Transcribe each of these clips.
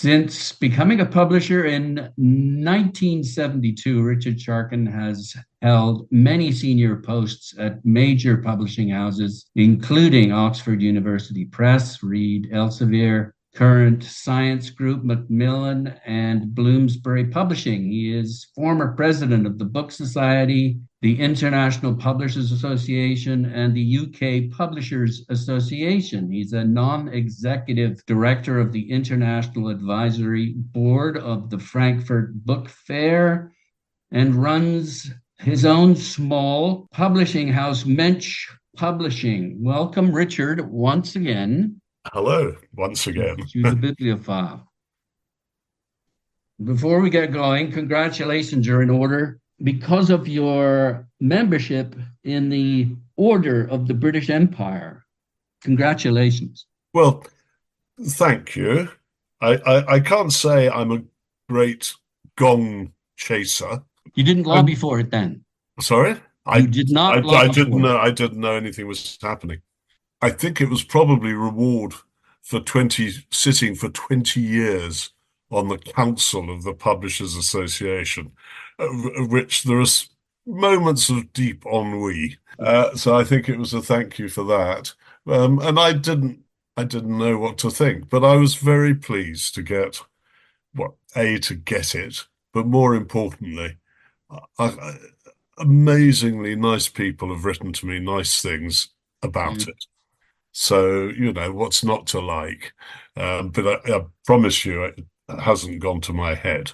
Since becoming a publisher in 1972, Richard Charkin has held many senior posts at major publishing houses, including Oxford University Press, Reed Elsevier, Current Science Group, Macmillan, and Bloomsbury Publishing. He is former president of the Book Society, the International Publishers Association, and the UK Publishers Association. He's a non-executive director of the International Advisory Board of the Frankfurt Book Fair and runs his own small publishing house, Mensch Publishing. Welcome, Richard, once again. Hello, once again. To the Biblio File. Before we get going, congratulations are in order because of your membership in the Order of the British Empire. Congratulations. Well, thank you. I can't say I'm a great gong chaser. You didn't lobby for it then? Sorry? You did not lobby for it. I didn't know anything was happening. I think it was probably reward for sitting for 20 years on the council of the Publishers Association, of which there are moments of deep ennui. So I think it was a thank you for that. And I didn't know what to think, but I was very pleased to get, to get it, but more importantly, amazingly nice people have written to me nice things about it. So, what's not to like? But I promise you, it hasn't gone to my head.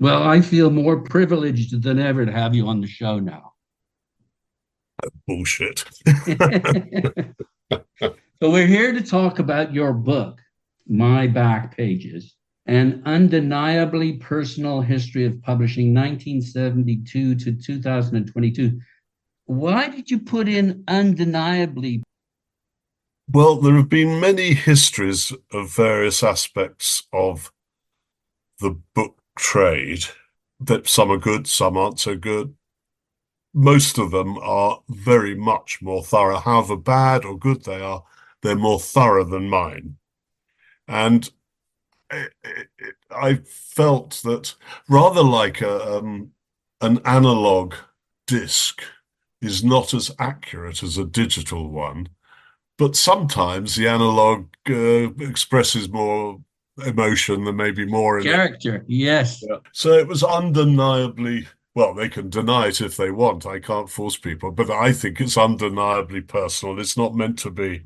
Well, I feel more privileged than ever to have you on the show now. Bullshit. So we're here to talk about your book, My Back Pages, an undeniably personal history of publishing 1972 to 2022. Why did you put in undeniably? Well, there have been many histories of various aspects of the book trade, that some are good, some aren't so good. Most of them are very much more thorough. However bad or good they are, they're more thorough than mine. And I felt that rather like an analog disc is not as accurate as a digital one, but sometimes the analog expresses more emotion than maybe more in character. Yes. Yeah. So it was undeniably, well, they can deny it if they want. I can't force people, but I think it's undeniably personal. It's not meant to be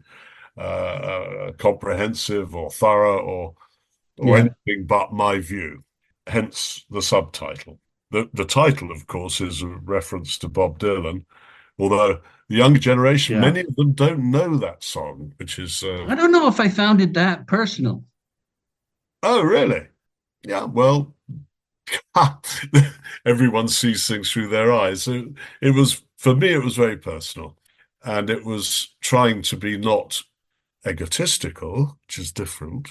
comprehensive or thorough or anything but my view. Hence the subtitle. The title, of course, is a reference to Bob Dylan, although the younger generation, many of them don't know that song, which is... I don't know if I found it that personal. Oh, really? Yeah, well, everyone sees things through their eyes. So it was, for me, it was very personal. And it was trying to be not egotistical, which is different.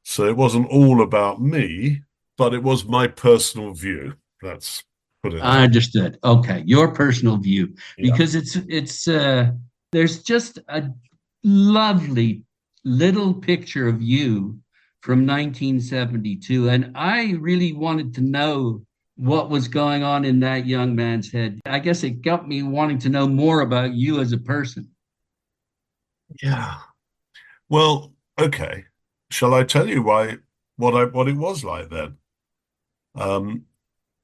So it wasn't all about me, but it was my personal view. That's... I understood. Okay, your personal view, because it's there's just a lovely little picture of you from 1972, and I really wanted to know what was going on in that young man's head. I guess it got me wanting to know more about you as a person. Yeah. Well, okay. Shall I tell you what it was like then?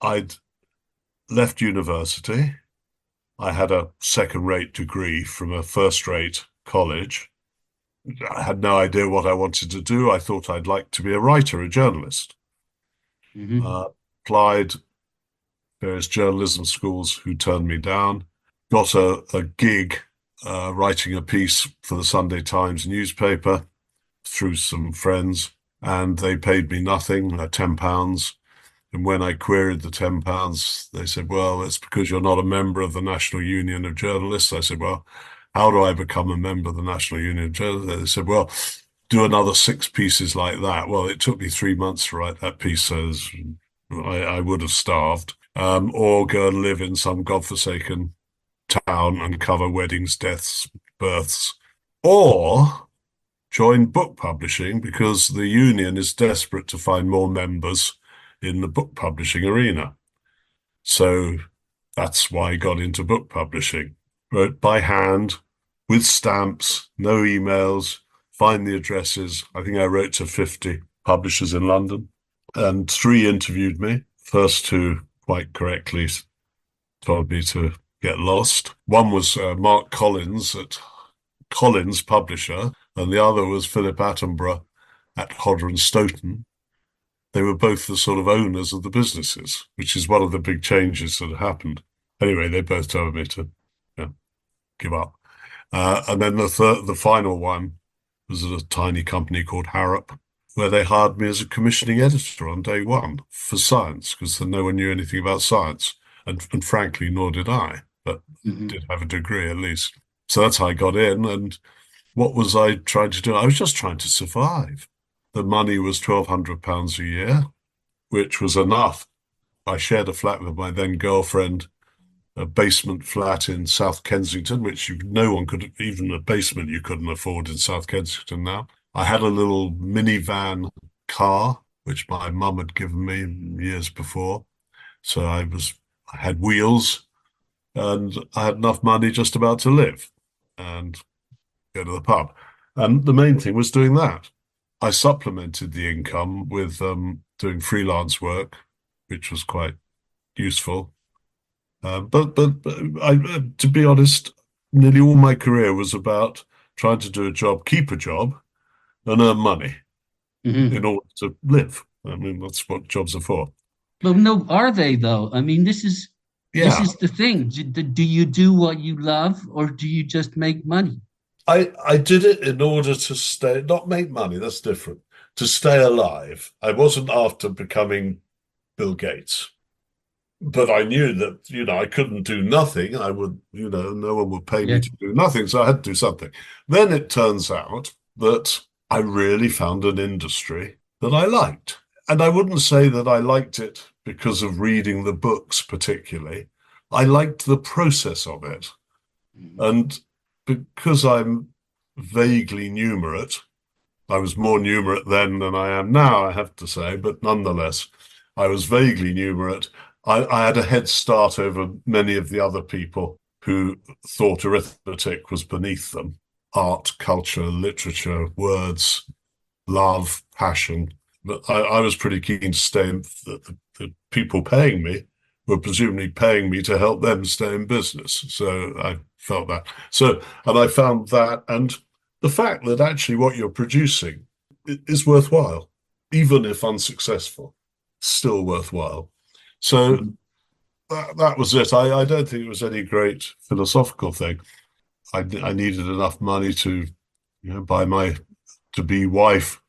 I'd left university. I had a second-rate degree from a first-rate college. I had no idea what I wanted to do. I thought I'd like to be a writer, a journalist. Applied various journalism schools who turned me down. Got a gig writing a piece for the Sunday Times newspaper through some friends, and they paid me nothing, £10. And when I queried the £10, they said, well, it's because you're not a member of the National Union of Journalists. I said, well, how do I become a member of the National Union of Journalists? They said, well, do another 6 pieces like that. Well, it took me 3 months to write that piece, so I would have starved. Or go and live in some godforsaken town and cover weddings, deaths, births. Or join book publishing because the union is desperate to find more members in the book publishing arena. So that's why I got into book publishing. Wrote by hand, with stamps, no emails, find the addresses. I think I wrote to 50 publishers in London, and 3 interviewed me. First 2 quite correctly told me to get lost. One was Mark Collins at Collins Publisher, and the other was Philip Attenborough at Hodder and Stoughton. They were both the sort of owners of the businesses, which is one of the big changes that happened. Anyway, they both told me to give up. And then the final one was at a tiny company called Harrap, where they hired me as a commissioning editor on day one for science, because no one knew anything about science. And frankly, nor did I, but did have a degree at least. So that's how I got in. And what was I trying to do? I was just trying to survive. The money was £1,200 a year, which was enough. I shared a flat with my then girlfriend, a basement flat in South Kensington, which no one could, even a basement you couldn't afford in South Kensington now. I had a little minivan car, which my mum had given me years before. So I had wheels, and I had enough money just about to live and go to the pub. And the main thing was doing that. I supplemented the income with doing freelance work, which was quite useful. But to be honest, nearly all my career was about trying to do a job, keep a job, and earn money in order to live. I mean, that's what jobs are for. But no, are they though? I mean, this is the thing. Do you do what you love, or do you just make money? I did it in order to stay, not make money, that's different, to stay alive. I wasn't after becoming Bill Gates. But I knew that, I couldn't do nothing. I would, no one would pay me to do nothing, so I had to do something. Then it turns out that I really found an industry that I liked. And I wouldn't say that I liked it because of reading the books particularly. I liked the process of it. And because I'm vaguely numerate, I was more numerate then than I am now, I have to say, but nonetheless, I was vaguely numerate. I had a head start over many of the other people who thought arithmetic was beneath them. Art, culture, literature, words, love, passion. But I was pretty keen to stay in. The people paying me were presumably paying me to help them stay in business. So I felt that. And I found that, and the fact that actually what you're producing is worthwhile, even if unsuccessful, still worthwhile. So that was it. I don't think it was any great philosophical thing. I needed enough money to, buy my to-be wife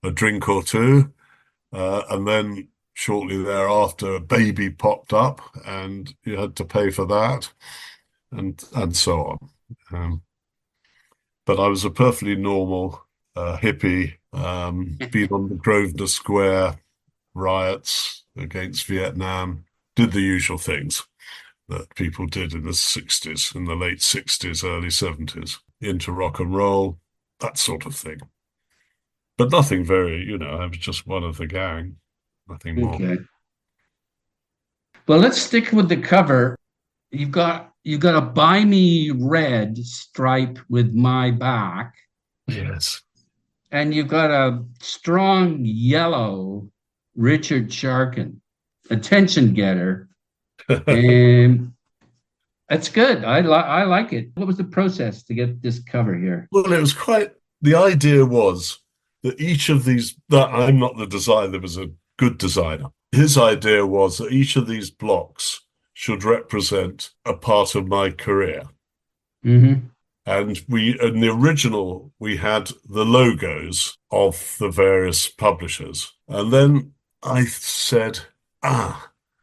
a drink or two, and then shortly thereafter, a baby popped up, and you had to pay for that, and so on. But I was a perfectly normal hippie, been on the Grosvenor Square riots against Vietnam, did the usual things that people did in the 60s, in the late 60s, early 70s, into rock and roll, that sort of thing. But nothing very, I was just one of the gang, nothing more. Okay. Well, let's stick with the cover. You've got a buy me red stripe with my back. Yes. And you've got a strong yellow Richard Charkin, attention getter. And that's good. I like it. What was the process to get this cover here? Well, it was the idea was that each of these, that I'm not the designer, there was a good designer. His idea was that each of these blocks should represent a part of my career. And in the original, we had the logos of the various publishers. And then I said,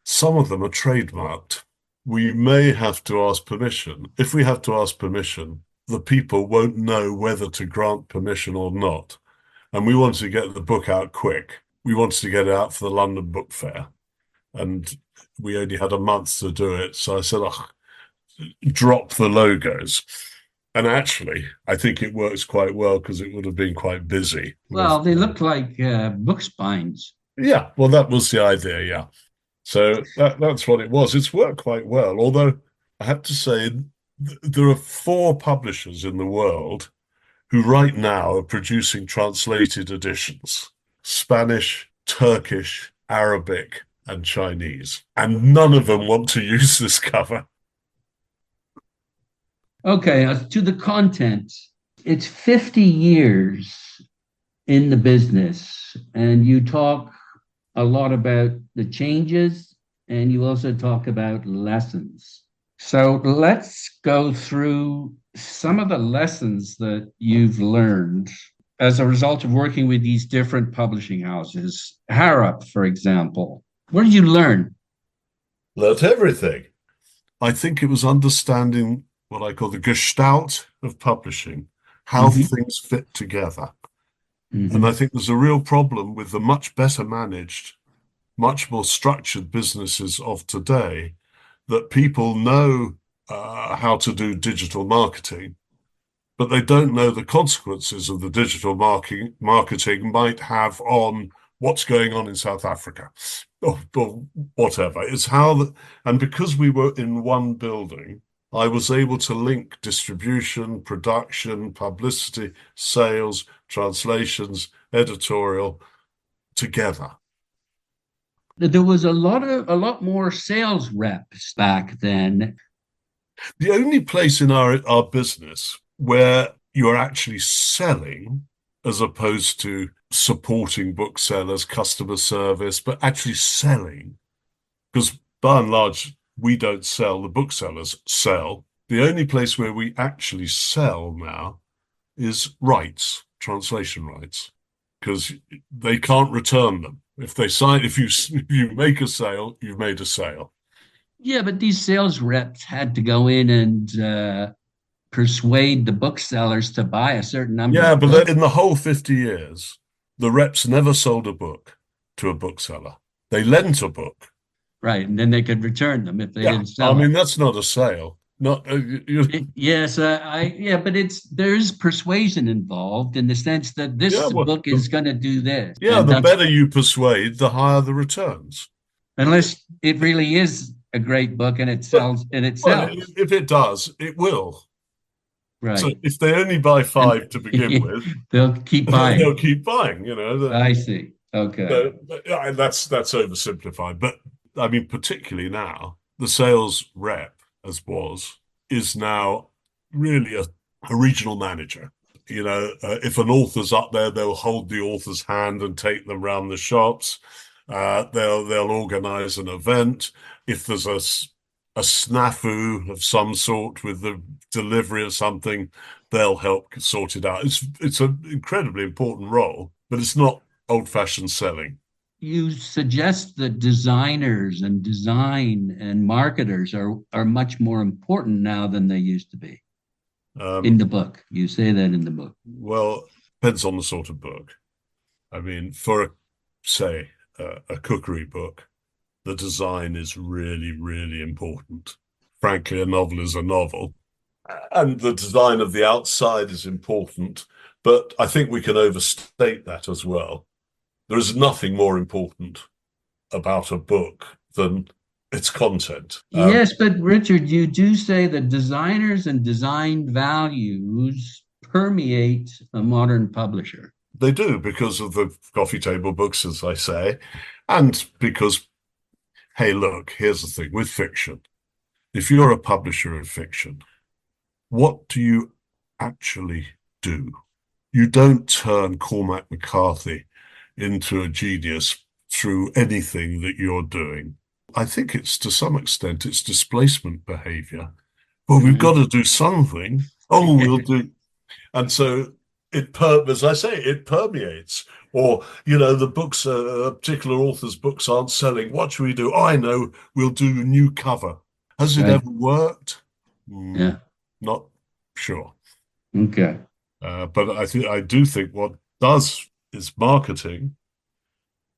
some of them are trademarked. We may have to ask permission. If we have to ask permission, the people won't know whether to grant permission or not. And we wanted to get the book out quick. We wanted to get it out for the London Book Fair. And we only had a month to do it. So I said, drop the logos. And actually, I think it works quite well because it would have been quite busy with. Well, they look like book spines. Yeah, well, that was the idea. Yeah. So that's what it was. It's worked quite well. Although I have to say, there are four publishers in the world who right now are producing translated editions: Spanish, Turkish, Arabic, and Chinese. And none of them want to use this cover. Okay, to the content. It's 50 years in the business, and you talk a lot about the changes, and you also talk about lessons. So let's go through some of the lessons that you've learned as a result of working with these different publishing houses. Harrap, for example. What did you learn? Learnt everything. I think it was understanding what I call the gestalt of publishing, how things fit together. And I think there's a real problem with the much better managed, much more structured businesses of today, that people know how to do digital marketing, but they don't know the consequences of the digital marketing might have on what's going on in South Africa or whatever. It's how, and because we were in one building, I was able to link distribution, production, publicity, sales, translations, editorial together. There was a lot more sales reps back then. The only place in our business where you're actually selling as opposed to supporting booksellers, customer service, but actually selling, because by and large, we don't sell, the booksellers sell. The only place where we actually sell now is rights, translation rights, because they can't return them. If you make a sale, you've made a sale. Yeah, but these sales reps had to go in and persuade the booksellers to buy a certain number Yeah, of but books. in the whole 50 years, the reps never sold a book to a bookseller. They lent a book. Right, and then they could return them if they Yeah, didn't I sell mean, them. that's not a sale. Not Yes, yeah, but there's persuasion involved in the sense that yeah, this well, book is going to do this, yeah, and the that's better you persuade, the higher the returns. unless it really is a great book and it But sells and it well, sells. if it does, it will. So Right, if they only buy and five to begin with, they'll keep they'll buying. keep buying. You know, I see. Okay. that's oversimplified. But I mean, particularly now, the sales rep, as was, is now really a regional manager. You know, if an author's up there, they'll hold the author's hand and take them around the shops. They'll organize an event. If there's a snafu of some sort with the delivery of something, they'll help sort it out. It's an incredibly important role, but it's not old-fashioned selling. You suggest that designers and design and marketers are much more important now than they used to be in Um, the book. You say that in the book. well, depends on the sort of book. I mean, for say a cookery book, the design is really, really important. Frankly, a novel is a novel, and the design of the outside is important. But I think we can overstate that as well. There is nothing more important about a book than its content. Yes, but Richard, you do say that designers and design values permeate a modern publisher. They do because of the coffee table books, as I say, and because, hey, look, here's the thing with fiction. If you're a publisher of fiction, what do you actually do? You don't turn Cormac McCarthy into a genius through anything that you're doing. I think it's to some extent it's displacement behavior. Well, we've got to do something. Oh, we'll do. And so as I say, it permeates. Or, you know, the books, a particular author's books aren't selling. What should we do? Oh, I know, we'll do a new cover. Has it Right. ever worked? Yeah. Not sure. Okay. But I do think what does is marketing,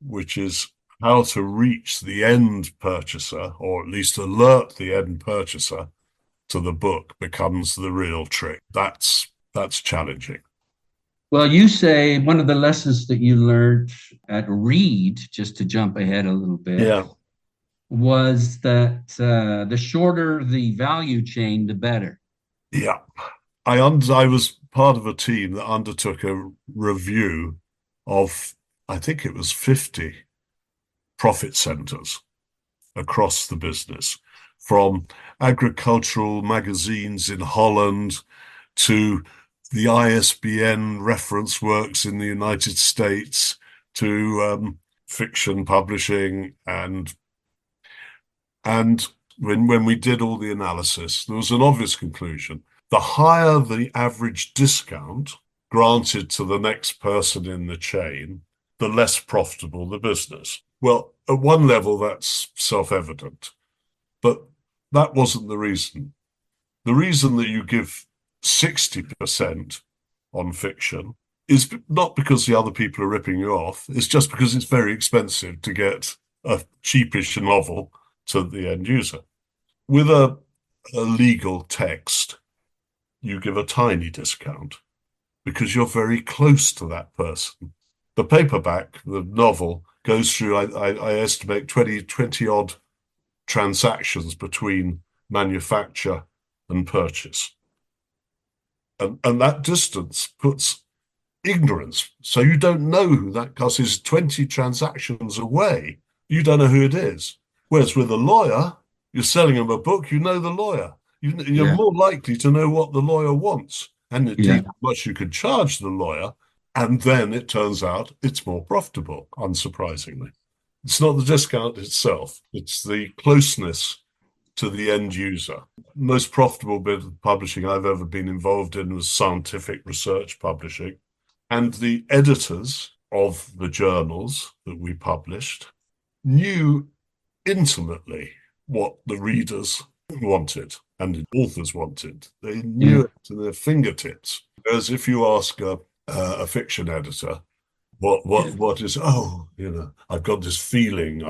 which is how to reach the end purchaser, or at least alert the end purchaser to the book becomes the real trick. That's challenging. Well, you say one of the lessons that you learned at Reed, just to jump ahead a little bit, Yeah. was that the shorter the value chain, the better. Yeah. I was part of a team that undertook a review of, I think it was 50 profit centers across the business, from agricultural magazines in Holland to the ISBN reference works in the United States to fiction publishing. And when we did all the analysis, there was an obvious conclusion. The higher the average discount granted to the next person in the chain, the less profitable the business. Well, at one level, that's self-evident, but that wasn't the reason. The reason that you give 60% on fiction is not because the other people are ripping you off. It's just because it's very expensive to get a cheapish novel to the end user. With a legal text, you give a tiny discount because you're very close to that person. The paperback, the novel, goes through, I estimate, 20 odd transactions between manufacture and purchase. And that distance puts ignorance. So you don't know who that customer is 20 transactions away. You don't know who it is. Whereas with a lawyer, you're selling them a book, you know the lawyer. You're more likely to know what the lawyer wants, and indeed how much you could charge the lawyer. And then it turns out it's more profitable, unsurprisingly. It's not the discount itself, it's the closeness to the end user. Most profitable bit of publishing I've ever been involved in was scientific research publishing. And the editors of the journals that we published knew intimately what the readers wanted and the authors wanted. They knew it to their fingertips. Whereas if you ask a fiction editor, what is, I've got this feeling,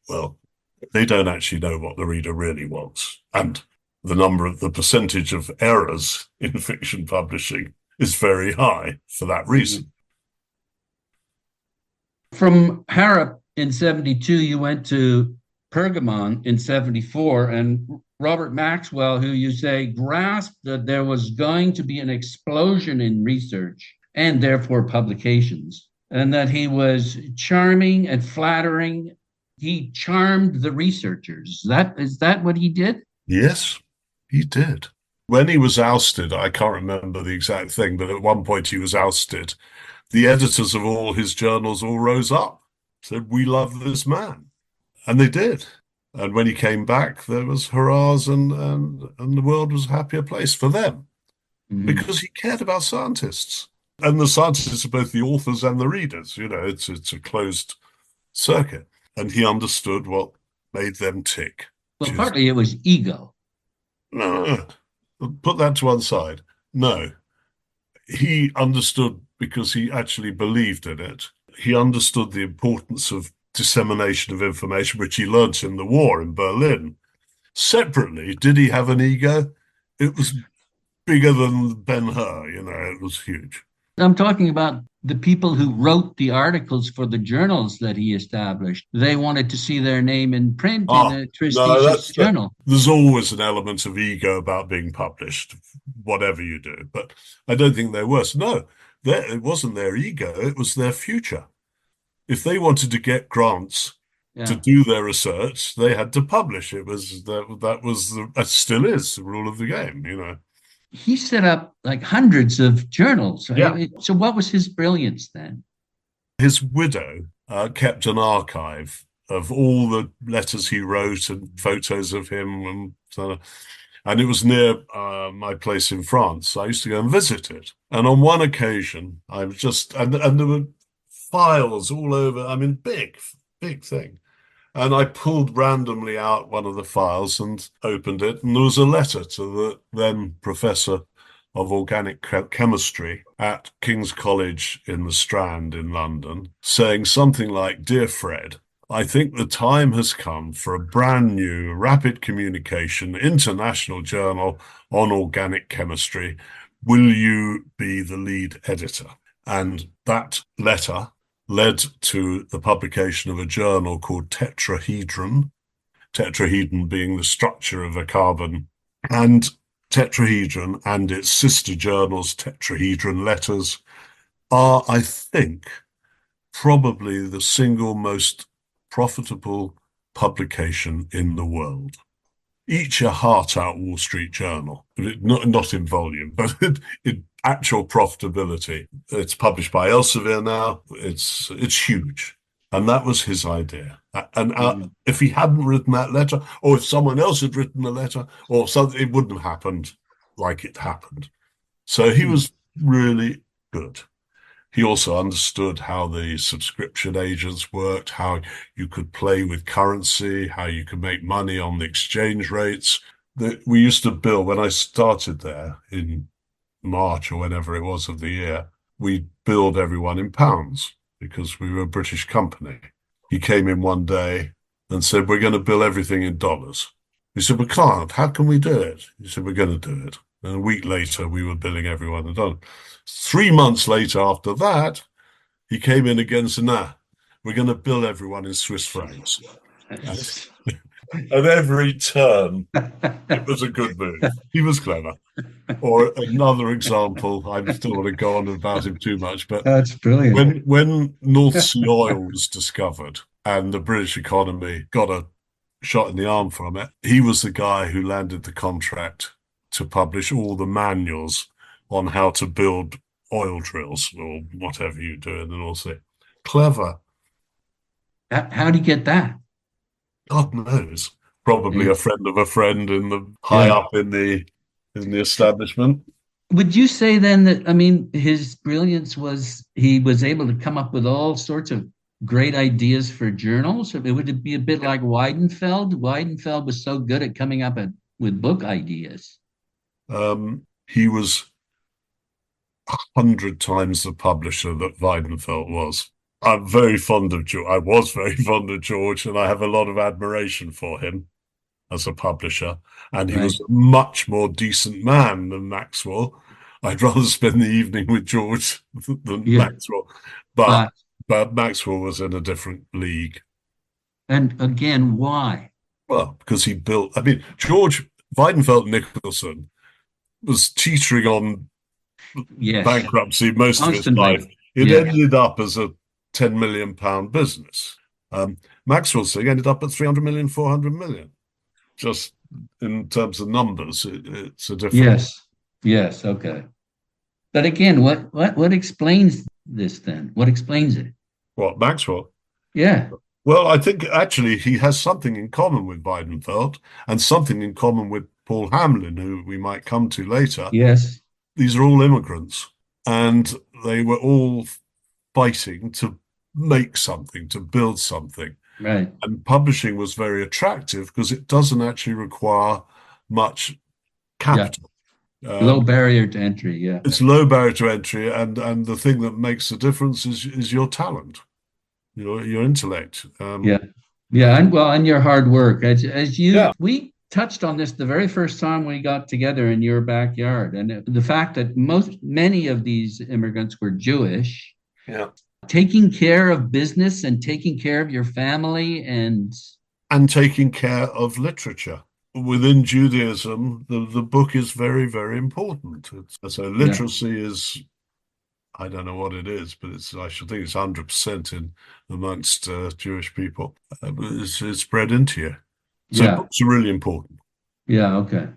well, they don't actually know what the reader really wants. And the percentage of errors in fiction publishing is very high for that reason. From Harrap in 72, you went to Pergamon in 74, and Robert Maxwell, who you say grasped that there was going to be an explosion in research and therefore publications, and that he was charming and flattering. He charmed the researchers. Is that what he did? Yes, he did. When he was ousted, I can't remember the exact thing, but at one point he was ousted. The editors of all his journals all rose up, said, "We love this man." And they did. And when he came back, there was hurrahs and the world was a happier place for them because he cared about scientists. And the scientists are both the authors and the readers. It's a closed circuit. And he understood what made them tick. Well, partly it was ego. No, put that to one side. No, he understood because he actually believed in it. He understood the importance of dissemination of information, which he learnt in the war in Berlin. Separately, did he have an ego? It was bigger than Ben-Hur, it was huge. I'm talking about the people who wrote the articles for the journals that he established. They wanted to see their name in print in a prestigious journal. There's always an element of ego about being published, whatever you do. But I don't think there was. No, it wasn't their ego. It was their future. If they wanted to get grants to do their research, they had to publish. It was that still is the rule of the game, He set up like hundreds of journals. Yeah. So what was his brilliance then? His widow kept an archive of all the letters he wrote and photos of him, and it was near my place in France. I used to go and visit it. And on one occasion, I was and there were files all over. I mean, big thing. And I pulled randomly out one of the files and opened it, and there was a letter to the then professor of organic chemistry at King's College in the Strand in London, saying something like, "Dear Fred, I think the time has come for a brand new, rapid communication, international journal on organic chemistry. Will you be the lead editor? And that letter led to the publication of a journal called Tetrahedron, tetrahedron being the structure of a carbon, and Tetrahedron and its sister journals, Tetrahedron Letters, are, I think, probably the single most profitable publication in the world. Each a heart-out Wall Street journal, not in volume, but in actual profitability. It's published by Elsevier now. It's huge. And that was his idea. And if he hadn't written that letter, or if someone else had written the letter, or something, it wouldn't have happened like it happened. So he was really good. He also understood how the subscription agents worked, how you could play with currency, how you could make money on the exchange rates. We used to bill, when I started there in March or whenever it was of the year, we billed everyone in pounds because we were a British company. He came in one day and said, we're going to bill everything in dollars. We said, we can't. How can we do it? He said, we're going to do it. And a week later, we were billing everyone in dollars. 3 months later after that, he came in again and said, nah, we're going to bill everyone in Swiss francs. At every turn, it was a good move. He was clever. Or another example, I don't want to go on about him too much, but that's brilliant. When North Sea oil was discovered and the British economy got a shot in the arm from it, he was the guy who landed the contract to publish all the manuals on how to build oil drills or whatever you do in the North Sea. Clever. How do you get that? God knows. Probably a friend of a friend in the high up in the establishment. Would you say then that, I mean, his brilliance was he was able to come up with all sorts of great ideas for journals? Would it be a bit like Weidenfeld? Weidenfeld was so good at coming up with book ideas. He was 100 times the publisher that Weidenfeld was. I'm very fond of George. I was very fond of George, and I have a lot of admiration for him as a publisher. And he was a much more decent man than Maxwell. I'd rather spend the evening with George than Maxwell. But Maxwell was in a different league. And again, why? Well, because he built, I mean, George Weidenfeld Nicholson was teetering on bankruptcy most of his life. It ended up as a £10 million business. Maxwell's thing ended up at 300 million, 400 million. Just in terms of numbers, it's a different. Yes, okay. But again, what explains this then? What explains it? What, Maxwell? Yeah. Well, I think actually he has something in common with Weidenfeld and something in common with Paul Hamlin, who we might come to later. Yes. These are all immigrants, and they were all fighting to make something, to build something. Right. And publishing was very attractive because it doesn't actually require much capital. Low barrier to entry, It's low barrier to entry, and the thing that makes the difference is your talent, your intellect. And your hard work. We touched on this the very first time we got together in your backyard, and the fact that many of these immigrants were Jewish. Yeah. Taking care of business and taking care of your family and taking care of literature. Within Judaism, the book is very, very important. So literacy is, I don't know what it is, but I should think it's 100% amongst Jewish people. It's bred into you. So books are really important. Yeah, okay.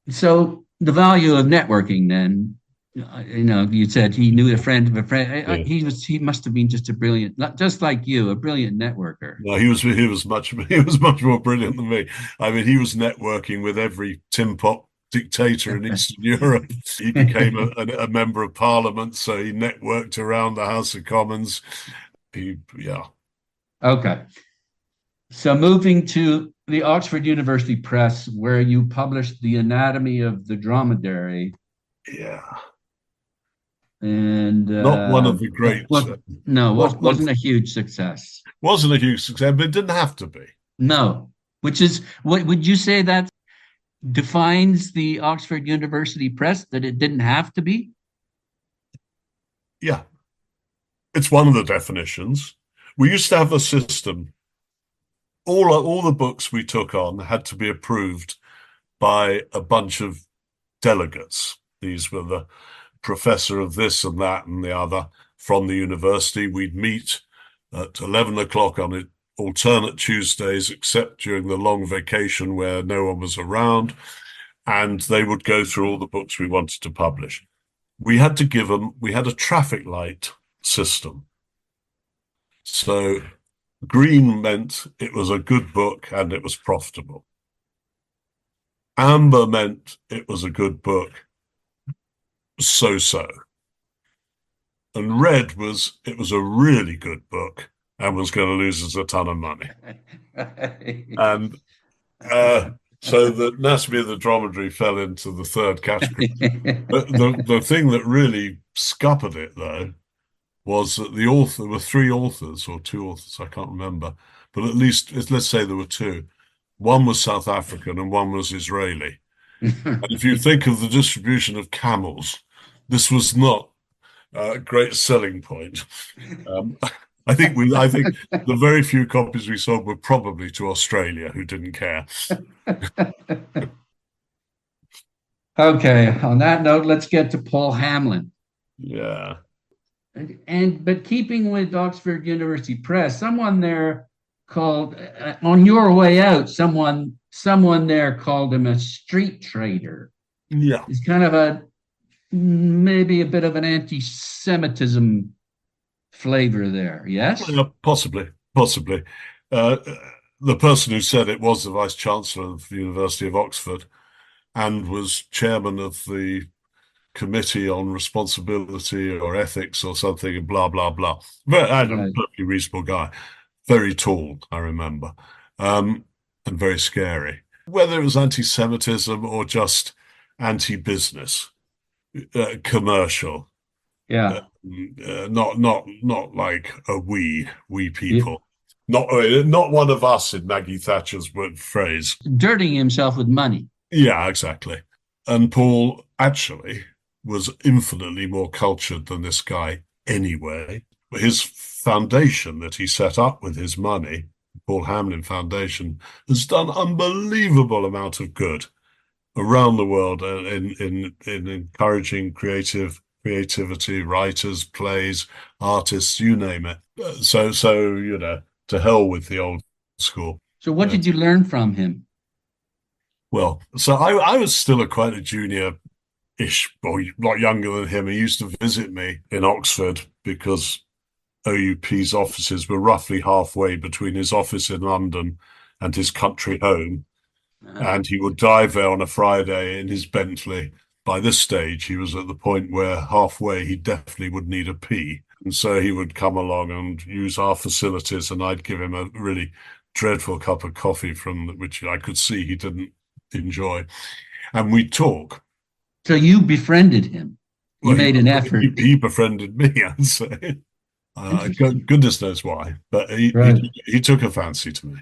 So the value of networking then, you said he knew a friend of a friend. He must have been just a brilliant, not just like you, a brilliant networker. No, he was much more brilliant than me. I mean, he was networking with every tin pot dictator in Eastern Europe. He became a member of Parliament, so he networked around the House of Commons. Okay. So moving to the Oxford University Press, where you published The Anatomy of the Dromedary. Yeah. And not one of the great. Wasn't a huge success. Wasn't a huge success, but it didn't have to be. No, which is what would you say that defines the Oxford University Press, that it didn't have to be? Yeah, it's one of the definitions. We used to have a system. All the books we took on had to be approved by a bunch of delegates. These were the professor of this and that and the other from the university. We'd meet at 11 o'clock on alternate Tuesdays, except during the long vacation where no one was around, and they would go through all the books we wanted to publish. We had a traffic light system. So green meant it was a good book and it was profitable. Amber meant it was a good book, so-so. And red was it was a really good book and was going to lose us a ton of money. And so the Anatomy of the Dromedary fell into the third category. The thing that really scuppered it, though, was that there were three authors or two authors, I can't remember, but at least let's say there were two. One was South African and one was Israeli. And if you think of the distribution of camels, this was not a great selling point. I think the very few copies we sold were probably to Australia, who didn't care. Okay, on that note, let's get to Paul Hamlyn. Yeah. But keeping with Oxford University Press, someone there called on your way out, someone there called him a street trader. Yeah. It's kind of maybe a bit of an anti-Semitism flavor there, yes? Well, possibly. The person who said it was the Vice Chancellor of the University of Oxford and was chairman of the Committee on Responsibility or Ethics or something, and blah, blah, blah. And a perfectly reasonable guy. Very tall, I remember, and very scary. Whether it was anti-Semitism or just anti-business, commercial. Yeah. Not like a we people. Yeah. Not one of us, in Maggie Thatcher's phrase. Dirtying himself with money. Yeah, exactly. And Paul actually was infinitely more cultured than this guy anyway. His foundation that he set up with his money, Paul Hamlyn Foundation, has done unbelievable amount of good around the world in encouraging creativity, writers, plays, artists, you name it. So to hell with the old school. So what did you learn from him? Well, so I was still quite a junior-ish, or a lot younger than him. He used to visit me in Oxford because OUP's offices were roughly halfway between his office in London and his country home. And he would drive there on a Friday in his Bentley. By this stage, he was at the point where halfway he definitely would need a pee. And so he would come along and use our facilities, and I'd give him a really dreadful cup of coffee which I could see he didn't enjoy. And we'd talk. So you befriended him. You made an effort. He befriended me, I'd say. Goodness knows why, but he took a fancy to me.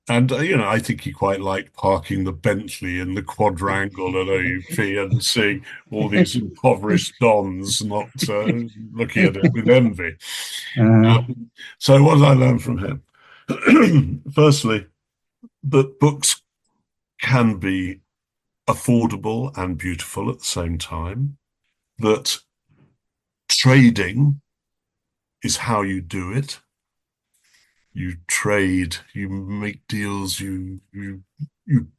And, I think he quite liked parking the Bentley in the quadrangle at OUP and seeing all these impoverished dons not looking at it with envy. So what did I learn from him? Firstly, that books can be affordable and beautiful at the same time, that trading is how you do it. You trade, you make deals, you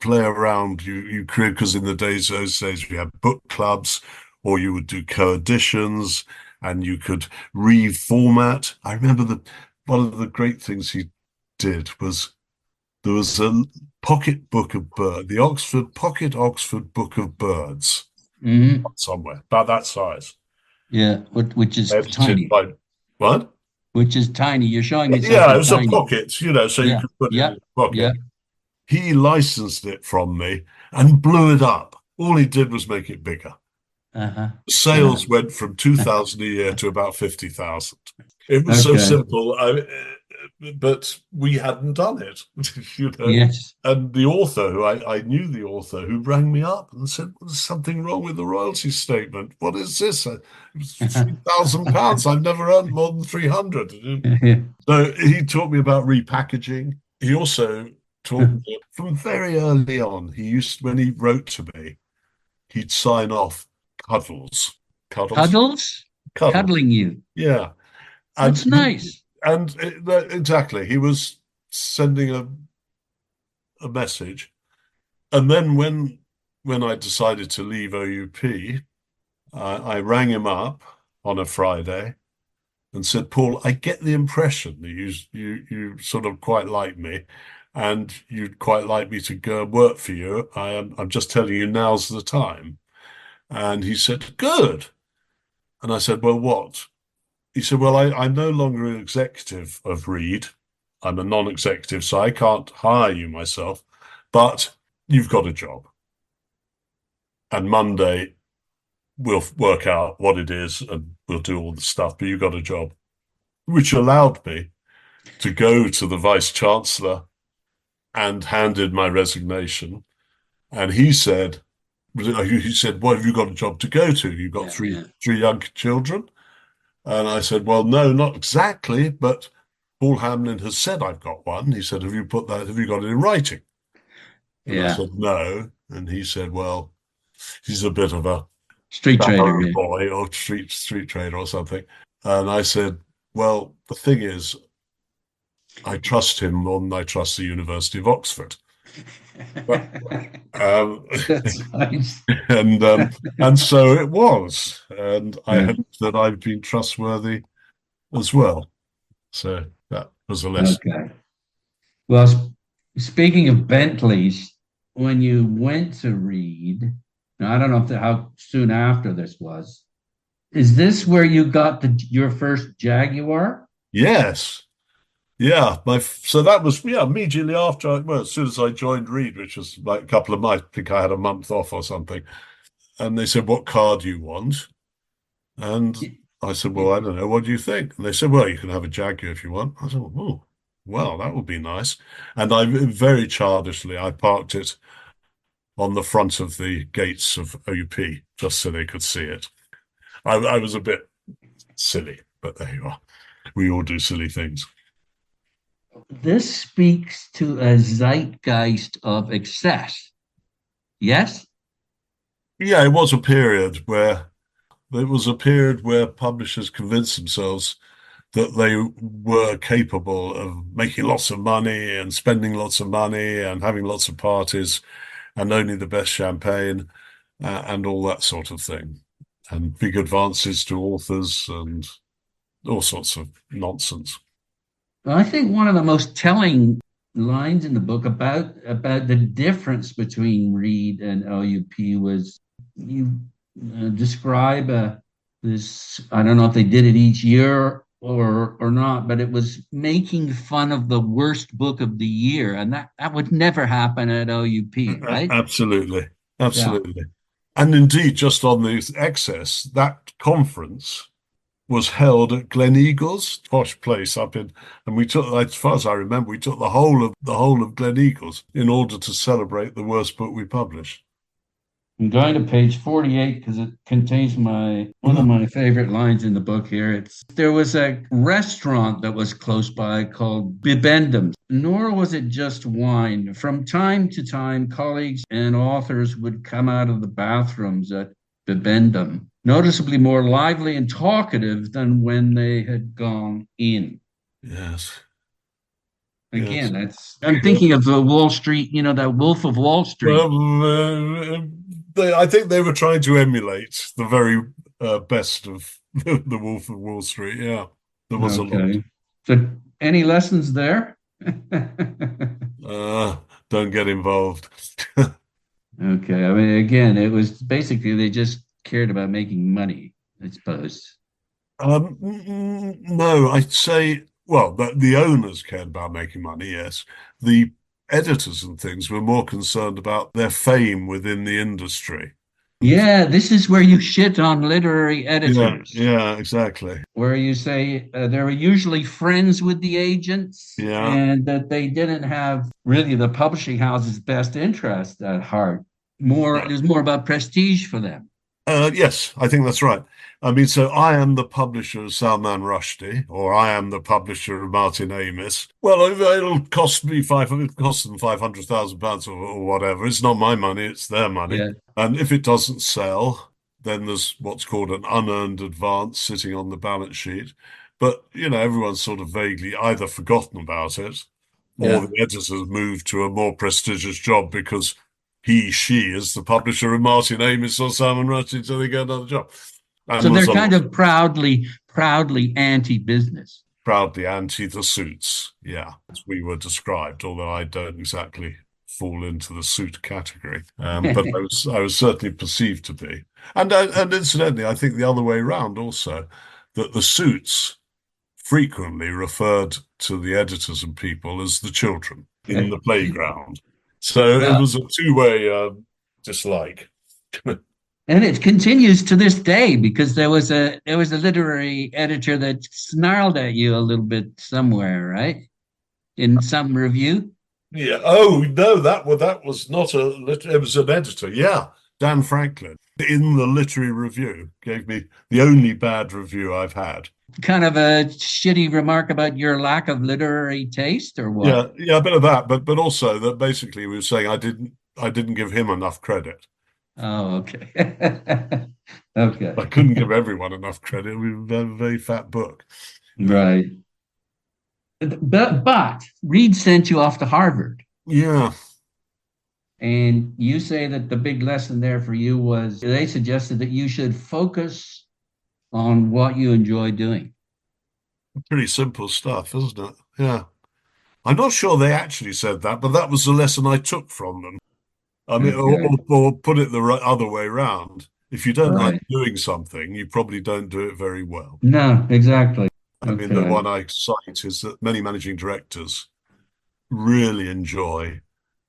play around, you create, because in those days we had book clubs, or you would do co-editions, and you could reformat. I remember one of the great things he did was there was a pocket book of birds, the Oxford Book of Birds, somewhere about that size. Yeah, which is tiny. What? Which is tiny. You're showing me something it was tiny. a pocket, so you could put it in your pocket. Yeah. He licensed it from me and blew it up. All he did was make it bigger. Sales went from 2,000 a year to about 50,000. It was so simple. but we hadn't done it, Yes. And the author, who I knew the author, who rang me up and said, "Well, there's something wrong with the royalty statement. What is this? It was £3,000. I've never earned more than 300." So he taught me about repackaging. He also taught me from very early on. When he wrote to me, he'd sign off cuddles. Cuddles? Cuddling you. Yeah. That's nice. Exactly. He was sending a message. And then when I decided to leave OUP, I rang him up on a Friday and said, "Paul, I get the impression that you sort of quite like me, and you'd quite like me to go work for you. I'm just telling you, now's the time." And he said, "Good." And I said, "Well, what?" He said, "Well, I'm no longer an executive of Reed. I'm a non-executive, so I can't hire you myself, but you've got a job. And Monday, we'll work out what it is and we'll do all the stuff, but you've got a job," which allowed me to go to the Vice-Chancellor and hand in my resignation. And he said, "What have you got a job to go to? You've got three young children." And I said, "Well, no, not exactly, but Paul Hamlin has said I've got one." He said, "Have you got it in writing?" And I said, "No." And he said, "Well, he's a bit of a street trader boy or street trader or something." And I said, "Well, the thing is, I trust him more than I trust the University of Oxford." That's nice. And so it was, and I hope that I've been trustworthy as well. So that was a lesson. Okay. Well, speaking of Bentleys, when you went to Reed, now I don't know how soon after this was. Is this where you got your first Jaguar? Yes. Yeah, so that was immediately after as soon as I joined Reed, which was like a couple of months. I think I had a month off or something. And they said, "What car do you want?" And I said, "Well, I don't know. What do you think?" And they said, "Well, you can have a Jaguar if you want." I said, "Oh, well, that would be nice." And I very childishly, I parked it on the front of the gates of OUP just so they could see it. I was a bit silly, but there you are. We all do silly things. This speaks to a zeitgeist of excess. Yes? Yeah, it was a period where publishers convinced themselves that they were capable of making lots of money and spending lots of money and having lots of parties and only the best champagne and all that sort of thing, and big advances to authors and all sorts of nonsense. I think one of the most telling lines in the book about the difference between Reed and OUP was you describe this. I don't know if they did it each year or not, but it was making fun of the worst book of the year, and that would never happen at OUP, right? Absolutely. Yeah. And indeed, just on the excess, that conference was held at Gleneagles, posh place and we took, as far as I remember, we took the whole of Gleneagles in order to celebrate the worst book we published. I'm going to page 48 because it contains one of my favorite lines in the book here. There was a restaurant that was close by called Bibendum, nor was it just wine. From time to time, colleagues and authors would come out of the bathrooms at Bibendum, noticeably more lively and talkative than when they had gone in. Yes. Again, I'm thinking of the Wall Street, that Wolf of Wall Street. Well, I think they were trying to emulate the very best of the Wolf of Wall Street. Yeah, there was a lot. So, any lessons there? Don't get involved. Okay. I mean, again, it was basically they just cared about making money, I suppose. No, I'd say, well, the owners cared about making money, yes. The editors and things were more concerned about their fame within the industry. Yeah, this is where you shit on literary editors. Yeah, exactly. Where you say they were usually friends with the agents Yeah, and that they didn't have really the publishing house's best interest at heart. More, yeah. it was more about prestige for them. Yes, I think that's right. I mean, so I am the publisher of Salman Rushdie, or I am the publisher of Martin Amis. Well, it'll cost me it cost them £500,000 or whatever. It's not my money; it's their money. Yeah. And if it doesn't sell, then there's what's called an unearned advance sitting on the balance sheet. But everyone's sort of vaguely either forgotten about it, or Yeah. the editors moved to a more prestigious job because she is the publisher of Martin Amis or Salman Rushdie, so they get another job. And So they're was kind of proudly anti-business. proudly anti the suits, yeah, as we were described, although I don't exactly fall into the suit category. But I was certainly perceived to be. And incidentally, I think the other way around also, that the suits frequently referred to the editors and people as the children in the playground. So it was a two-way dislike. And it continues to this day because there was a literary editor that snarled at you a little bit somewhere, right? In some review. Yeah. Oh no, that was not it was an editor. Yeah, Dan Franklin in the literary review gave me the only bad review I've had. Kind of a shitty remark about your lack of literary taste, or what? Yeah, a bit of that, but also that basically we were saying I didn't give him enough credit. Oh, okay. Okay. I couldn't give everyone enough credit. We have a very fat book. Right. But Reed sent you off to Harvard. Yeah. And you say that the big lesson there for you was they suggested that you should focus on what you enjoy doing. Pretty simple stuff, isn't it? Yeah. I'm not sure they actually said that, but that was the lesson I took from them. I mean, Okay. or put it the other way around. If you don't like Right. doing something, you probably don't do it very well. No, exactly. I mean, the Okay. one I cite is that many managing directors really enjoy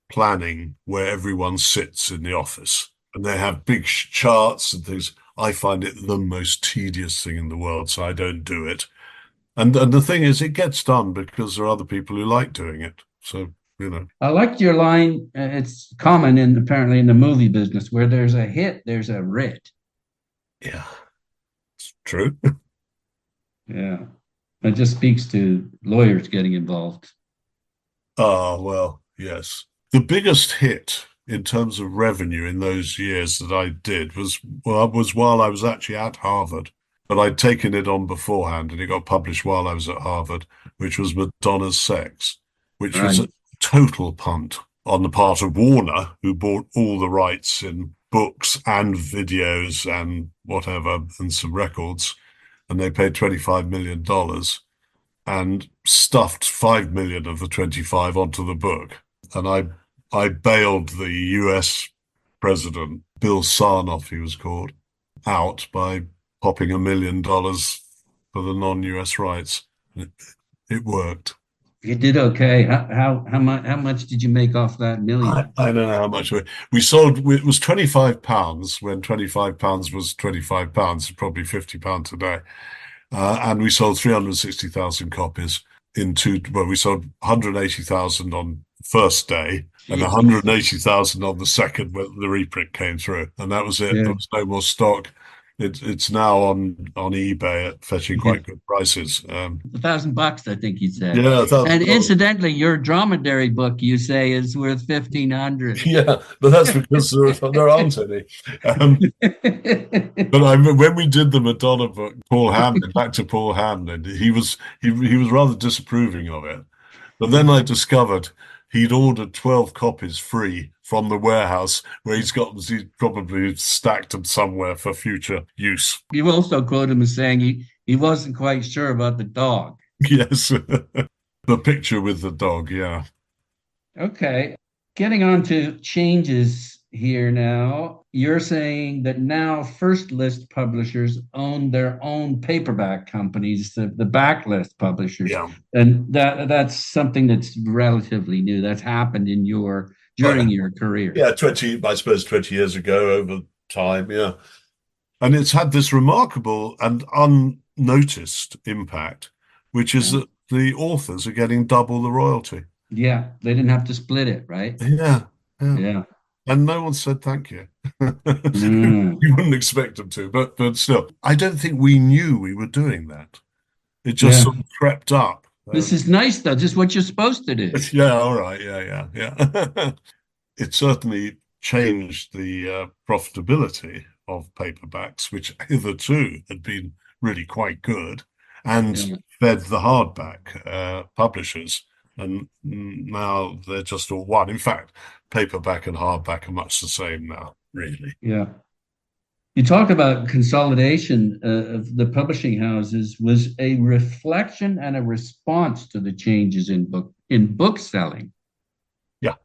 planning where everyone sits in the office, and they have big charts and things. I find it the most tedious thing in the world, so I don't do it. And the thing is, it gets done because there are other people who like doing it. So, I liked your line. It's common apparently in the movie business where there's a hit, there's a writ. yeah, it's true. Yeah. It just speaks to lawyers getting involved. Ah, well, yes. The biggest hit in terms of revenue in those years that I did was while I was actually at Harvard, but I'd taken it on beforehand and it got published while I was at Harvard, which was Madonna's Sex, which was Right. a total punt on the part of Warner, who bought all the rights in books and videos and whatever and some records, and they paid $25 million and stuffed 5 million of the 25 onto the book. And I bailed the US president, Bill Sarnoff, he was called, out by popping $1 million for the non-US rights. It worked. You did okay. How much did you make off that I million? don't know how much we sold. It was £25 when £25 was £25, probably £50 today. And we sold 360,000 copies we sold 180,000 on the first day and 180,000 on the second when the reprint came through. And that was it. Yeah. There was no more stock. It's now on eBay at fetching Yeah. quite good prices. $1,000, I think you said. Yeah, And incidentally, your dromedary book, you say, is worth 1,500. yeah, but that's because there aren't any. But when we did the Madonna book, back to Paul Hamlin, he was rather disapproving of it. But then I discovered he'd ordered 12 copies free from the warehouse where he's probably stacked them somewhere for future use. You also quote him as saying he wasn't quite sure about the dog. Yes, the picture with the dog, yeah. Okay. Getting on to changes here now. You're saying that now first list publishers own their own paperback companies, the backlist publishers. Yeah. And that's something that's relatively new. That's happened during your career. Yeah, 20 years ago, over time, yeah. And it's had this remarkable and unnoticed impact, which is that the authors are getting double the royalty. Yeah, they didn't have to split it, right? Yeah, yeah. Yeah. And no one said thank you. Mm. You wouldn't expect them to, but still, I don't think we knew we were doing that. It just Yeah. sort of crept up. This is nice, though. Just what you're supposed to do. Yeah, all right, yeah. It certainly changed the profitability of paperbacks, which hitherto had been really quite good, and Yeah. fed the hardback publishers. And now they're just all one. In fact, paperback and hardback are much the same now, really. Yeah. You talk about consolidation of the publishing houses was a reflection and a response to the changes in book selling. Yeah.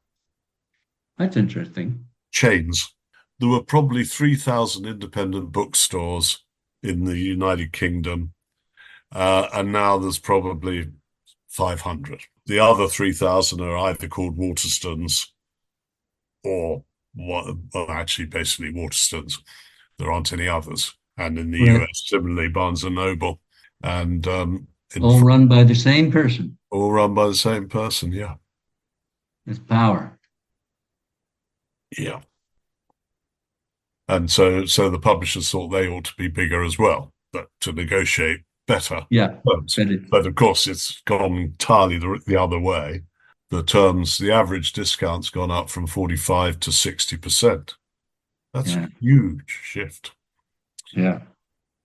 That's interesting. Chains. There were probably 3,000 independent bookstores in the United Kingdom, and now there's probably 500. The other 3,000 are either called Waterstones or actually basically Waterstones. There aren't any others. And in the Right. US, similarly, Barnes and Noble, and All run by the same person. all run by the same person. Yeah, It's power. yeah. And so the publishers thought they ought to be bigger as well, but to negotiate better Yeah. terms. But of course, it's gone entirely the other way. The average discount's gone up from 45 to 60%. That's a huge shift. Yeah.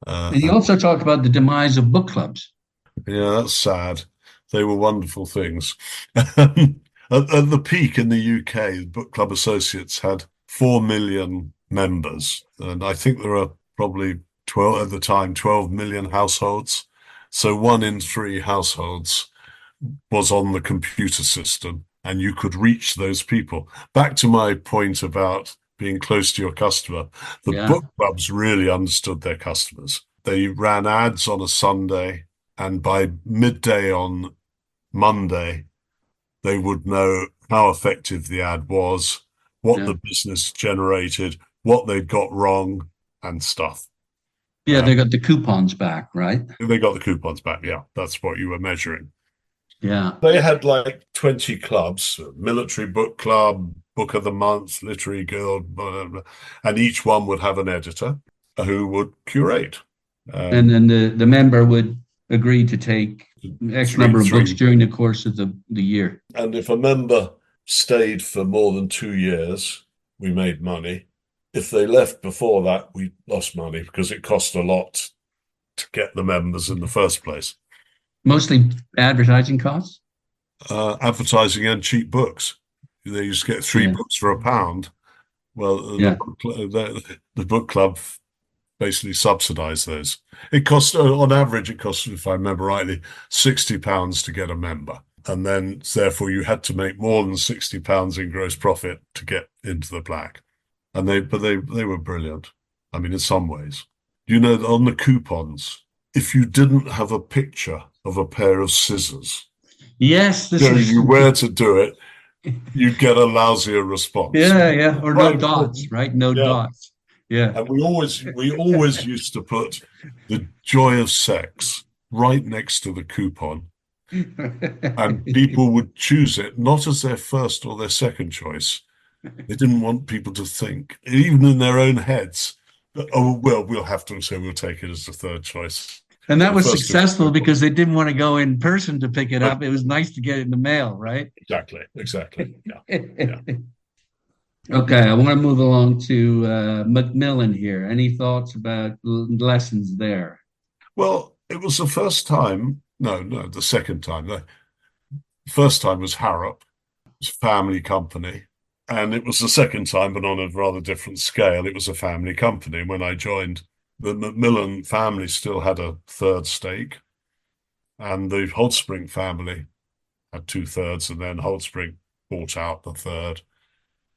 And you also talk about the demise of book clubs. Yeah, that's sad. They were wonderful things. At the peak in the UK, Book Club Associates had 4 million members. And I think there are probably 12 million households. So 1 in 3 households was on the computer system, and you could reach those people. Back to my point about being close to your customer, the book clubs really understood their customers. They ran ads on a Sunday, and by midday on Monday, they would know how effective the ad was, what the business generated, what they'd got wrong, and stuff. Yeah, they got the coupons back, right? They got the coupons back, yeah. That's what you were measuring. Yeah. They had like 20 clubs, Military Book Club, Book of the Month, Literary Guild, blah, blah, and each one would have an editor who would curate. And then the member would agree to take X number of books during the course of the year. And if a member stayed for more than 2 years, we made money. If they left before that, we lost money because it cost a lot to get the members in the first place. Mostly advertising costs? Advertising and cheap books. They used to get 3 books for £1. Well, the book club basically subsidised those. It cost, on average, if I remember rightly, £60 to get a member. And then, therefore, you had to make more than £60 in gross profit to get into the black. And they were brilliant. I mean, in some ways. You know, on the coupons, if you didn't have a picture of a pair of scissors, showing you where to do it, you'd get a lousier response. Yeah, or no dots, right? No dots. Yeah. And we always used to put the joy of sex right next to the coupon. And people would choose it not as their first or their second choice. They didn't want people to think, even in their own heads, that, oh, well, we'll have to say we'll take it as the third choice. And that was successful because they didn't want to go in person to pick it up. It was nice to get it in the mail, right? Exactly. Yeah. Okay, I want to move along to Macmillan here. Any thoughts about lessons there? Well, it was the first time. No, the second time. The first time was Harrap. It was a family company. And it was the second time, but on a rather different scale. It was a family company. When I joined, the Macmillan family still had a third stake, and the Holdspring family had 2/3, and then Holdspring bought out the third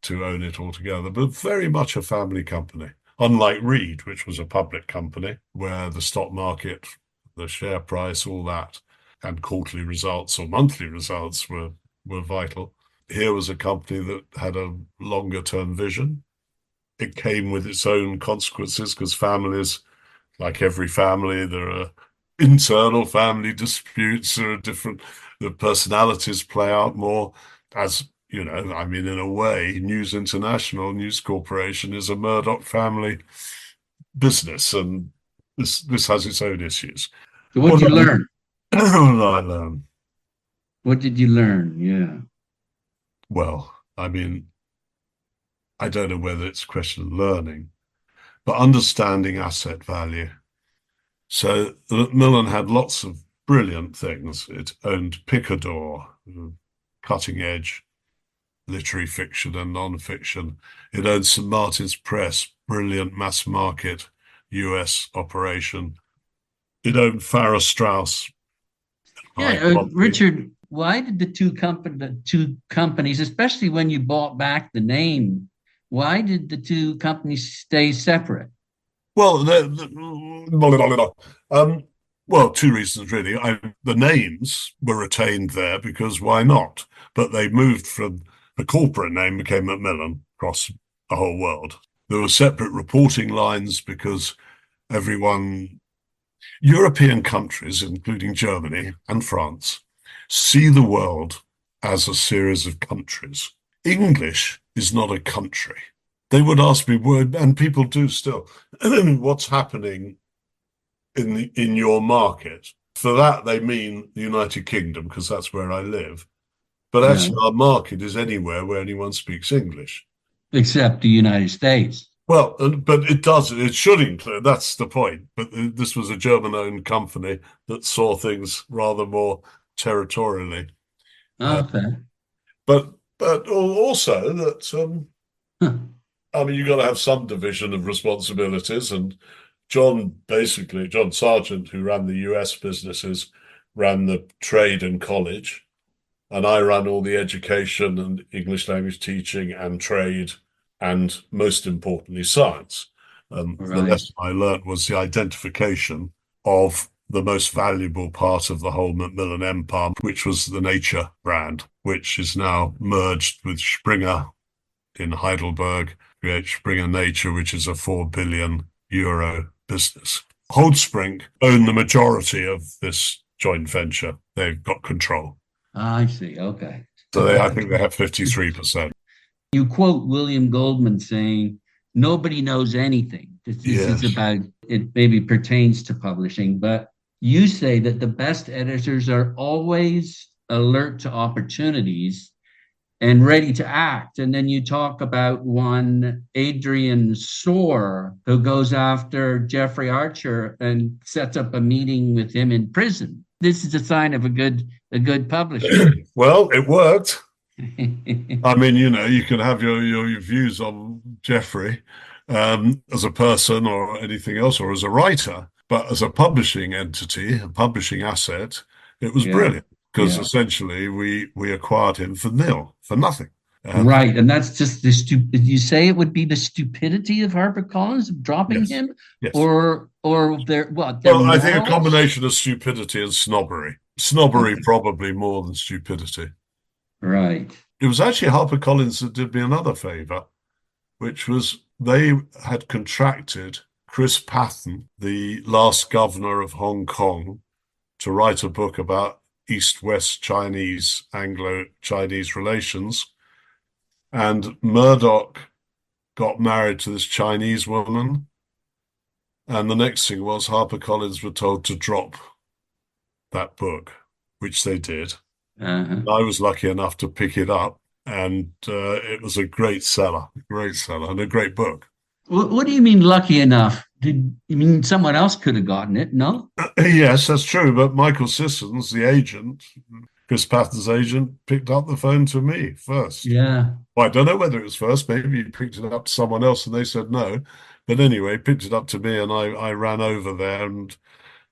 to own it altogether. But very much a family company, unlike Reed, which was a public company where the stock market, the share price, all that, and quarterly results or monthly results were vital. Here was a company that had a longer term vision, it came with its own consequences, because families, like every family, there are internal family disputes, there are different, the personalities play out more. As you know, I mean, in a way, News International, News Corporation is a Murdoch family business, and this has its own issues. So what did you learn? I learned? What did you learn? Yeah. Well, I mean, I don't know whether it's a question of learning, but understanding asset value. So Macmillan had lots of brilliant things. It owned Picador, cutting edge literary fiction and non-fiction. It owned St. Martin's Press, brilliant mass market US operation. It owned Farrar Straus. Yeah, Richard, why did the two companies, especially when you bought back the name, why did the two companies stay separate? Well, well, two reasons really. The names were retained there because why not? But they moved from the corporate name became Macmillan across the whole world. There were separate reporting lines because European countries, including Germany and France, see the world as a series of countries. English is not a country. They would ask me, and people do still, what's happening in your market? For that, they mean the United Kingdom, because that's where I live. But actually, our market is anywhere where anyone speaks English. Except the United States. Well, but it should include, that's the point. But this was a German-owned company that saw things rather more territorially. Okay. But also that, I mean, you've got to have some division of responsibilities. And John Sargent, who ran the US businesses, ran the trade and college. And I ran all the education and English language teaching and trade, and most importantly, science. The lesson I learned was the identification of the most valuable part of the whole Macmillan empire, which was the Nature brand, which is now merged with Springer in Heidelberg, create Springer Nature, which is a €4 billion business. Holdspring own the majority of this joint venture. They've got control. I see. Okay. So I think they have 53%. You quote William Goldman saying, nobody knows anything. This is about, it maybe pertains to publishing, but you say that the best editors are always alert to opportunities and ready to act. And then you talk about one Adrian Soar, who goes after Jeffrey Archer and sets up a meeting with him in prison. This is a sign of a good publisher. Well, it worked. I mean, you can have your views on Jeffrey as a person or anything else, or as a writer, but as a publishing entity, a publishing asset, it was brilliant, because essentially we acquired him for nothing. Right, and that's just did you say it would be the stupidity of HarperCollins dropping him? Yes. Or their Well, I think a combination of stupidity and snobbery. Snobbery probably more than stupidity. Right. It was actually HarperCollins that did me another favor, which was they had contracted Chris Patton, the last governor of Hong Kong, to write a book about East-West Chinese, Anglo-Chinese relations. And Murdoch got married to this Chinese woman. And the next thing was HarperCollins were told to drop that book, which they did. I was lucky enough to pick it up, and it was a great seller, and a great book. What do you mean lucky enough? Did you mean someone else could have gotten it? No? Yes, that's true. But Michael Sissons, the agent, Chris Patton's agent, picked up the phone to me first. Yeah. Well, I don't know whether it was first. Maybe he picked it up to someone else and they said no. But anyway, he picked it up to me, and I ran over there and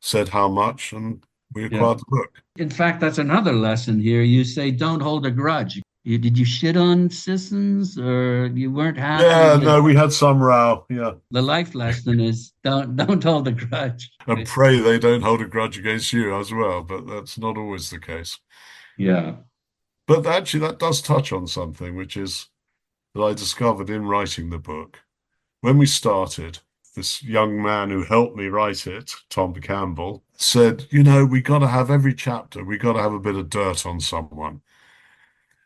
said how much, and we acquired the book. In fact, that's another lesson here. You say don't hold a grudge. Did you shit on Sissons, or you weren't happy? Yeah, no, we had some row. Yeah. The life lesson is don't hold a grudge. And pray they don't hold a grudge against you as well, but that's not always the case. Yeah. But actually, that does touch on something, which is that I discovered in writing the book, when we started, this young man who helped me write it, Tom Campbell, said, we got to have every chapter, we got to have a bit of dirt on someone.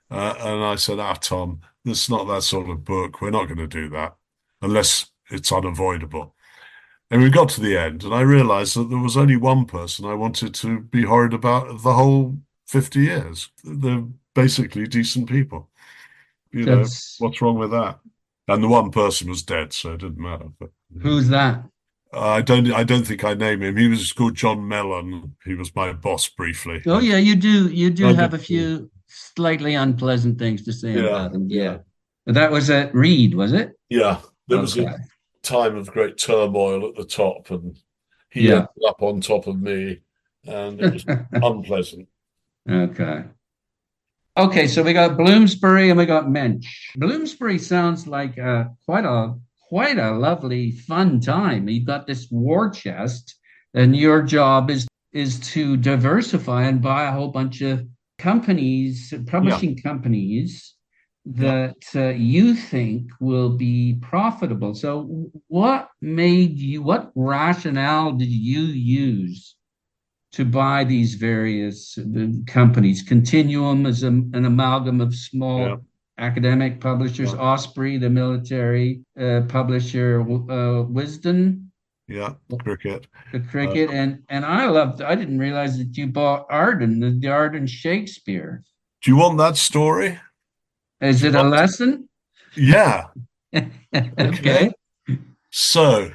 And I said, Tom, this is not that sort of book. We're not going to do that unless it's unavoidable. And we got to the end, and I realized that there was only one person I wanted to be horrid about the whole 50 years. They're basically decent people. What's wrong with that? And the one person was dead, so it didn't matter. But who's that? I don't think I name him. He was called John Banville. He was my boss briefly. Oh yeah, you do have a few slightly unpleasant things to say about him. Yeah. But that was at Reed, was it? Yeah. There was a time of great turmoil at the top, and he ended up on top of me, and it was unpleasant. Okay, so we got Bloomsbury and we got Mensch. Bloomsbury sounds like quite a lovely, fun time. You've got this war chest, and your job is to diversify and buy a whole bunch of companies, publishing companies that you think will be profitable. So what rationale did you use to buy these various companies? Continuum is an amalgam of small academic publishers, Osprey, the military publisher, Wisden. Yeah, Cricket. The Cricket. And I didn't realize that you bought Arden, the Arden Shakespeare. Do you want that story? Is it a lesson? Yeah. Okay. So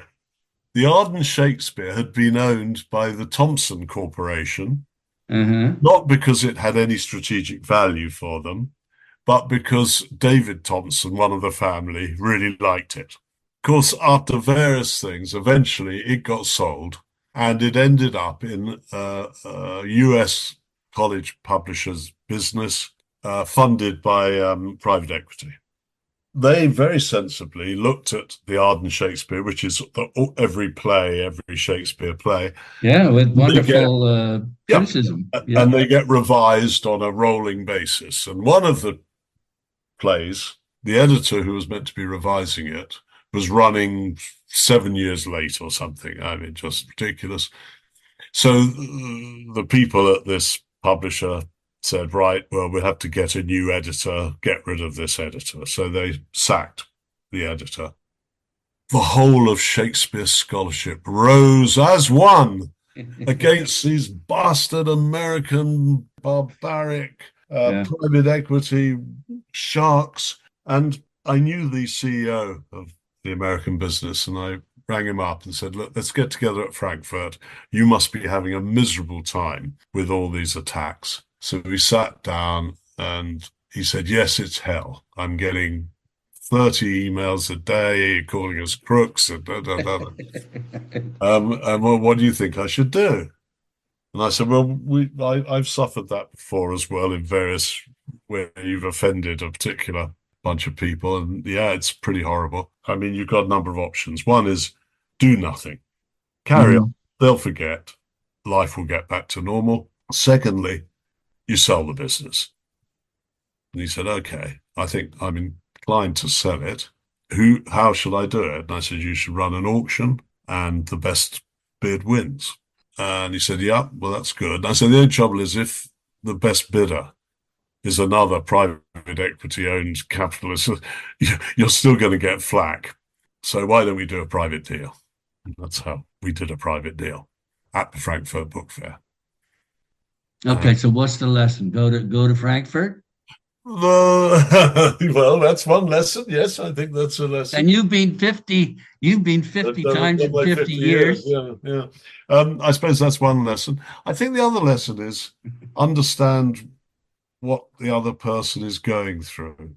the Arden Shakespeare had been owned by the Thomson Corporation, not because it had any strategic value for them, but because David Thomson, one of the family, really liked it. Of course, after various things, eventually it got sold, and it ended up in a US college publishers business funded by private equity. They very sensibly looked at the Arden Shakespeare, which is every Shakespeare play. Yeah, with wonderful criticism. And they get revised on a rolling basis. And one of the plays, the editor who was meant to be revising it was running 7 years late or something. I mean, just ridiculous. So the people at this publisher said, right, well, we'll have to get a new editor, get rid of this editor. So they sacked the editor. The whole of Shakespeare scholarship rose as one against these bastard American barbaric private equity sharks. And I knew the CEO of the American business, and I rang him up and said, look, let's get together at Frankfurt. You must be having a miserable time with all these attacks. So we sat down and he said, yes, it's hell. I'm getting 30 emails a day calling us crooks. And well, what do you think I should do? And I said, well, I've suffered that before as well in various where you've offended a particular bunch of people. And yeah, it's pretty horrible. I mean, you've got a number of options. One is do nothing. Carry on. They'll forget. Life will get back to normal. Secondly, you sell the business. And he said, okay, I think I'm inclined to sell it. How should I do it? And I said, you should run an auction and the best bid wins. And he said, yeah, well, that's good. And I said, the only trouble is if the best bidder is another private equity owned capitalist, you're still going to get flack. So why don't we do a private deal? And that's how we did a private deal at the Frankfurt Book Fair. Okay, so what's the lesson? Go to Frankfurt? Well, that's one lesson. Yes, I think that's a lesson. And you've been 50 times in 50 years. Yeah. I suppose that's one lesson. I think the other lesson is understand what the other person is going through.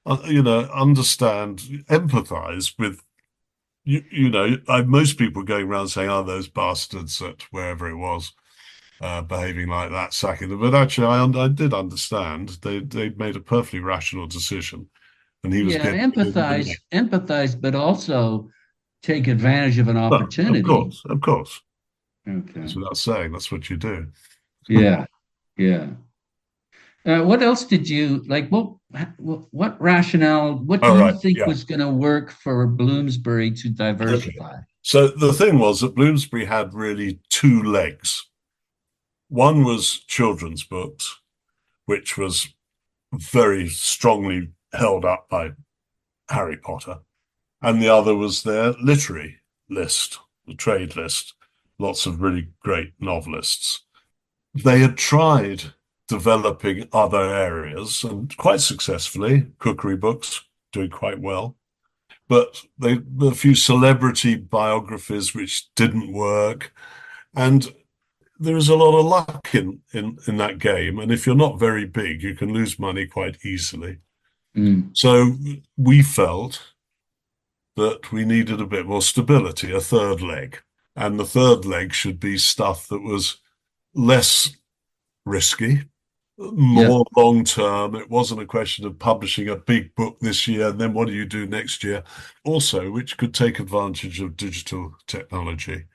Understand, empathize with, most people going around saying, oh, those bastards at wherever it was. Behaving like that, sacking them. But actually, I did understand. They made a perfectly rational decision, and he was empathize, but also take advantage of an opportunity. Of course. Okay. That's without saying. That's what you do. Yeah. What else did you like? What rationale? What do All you right, think yeah. was going to work for Bloomsbury to Okay. diversify? So the thing was that Bloomsbury had really two legs. One was children's books, which was very strongly held up by Harry Potter, and the other was their literary list, the trade list, lots of really great novelists. They had tried developing other areas and quite successfully, cookery books doing quite well, but a few celebrity biographies which didn't work. And there is a lot of luck in that game. And if you're not very big, you can lose money quite easily. Mm. So we felt that we needed a bit more stability, a third leg. And the third leg should be stuff that was less risky, Yeah. more long term. It wasn't a question of publishing a big book this year and then what do you do next year? Also, which could take advantage of digital technology.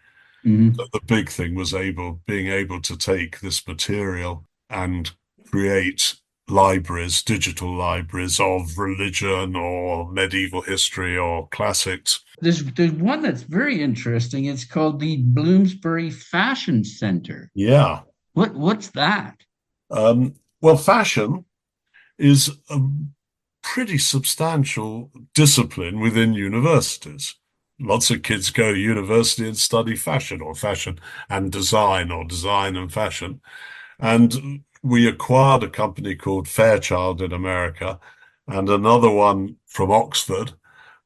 Hmm. But the big thing was being able to take this material and create libraries, digital libraries of religion or medieval history or classics. There's one that's very interesting. It's called the Bloomsbury Fashion Center. Yeah. What's that? Well, fashion is a pretty substantial discipline within universities. Lots of kids go to university and study fashion or fashion and design or design and fashion. And we acquired a company called Fairchild in America and another one from Oxford.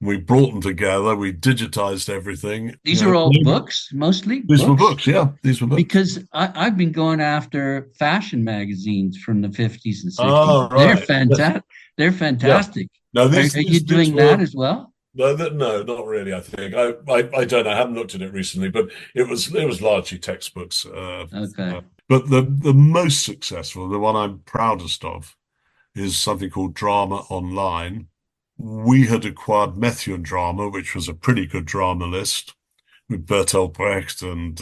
We brought them together. We digitized everything. These are all books, mostly These were books, books. Yeah, these were books. because I've been going after fashion magazines from the 50s and 60s. Oh, right. Yes. They're Yeah. fantastic. No, Are you these doing that were as well? no, no, not really. I think I don't know. I haven't looked at it recently, but it was largely textbooks. Okay. But the most successful, the one I'm proudest of, is something called Drama Online. We had acquired Methuen Drama, which was a pretty good drama list with Bertolt Brecht and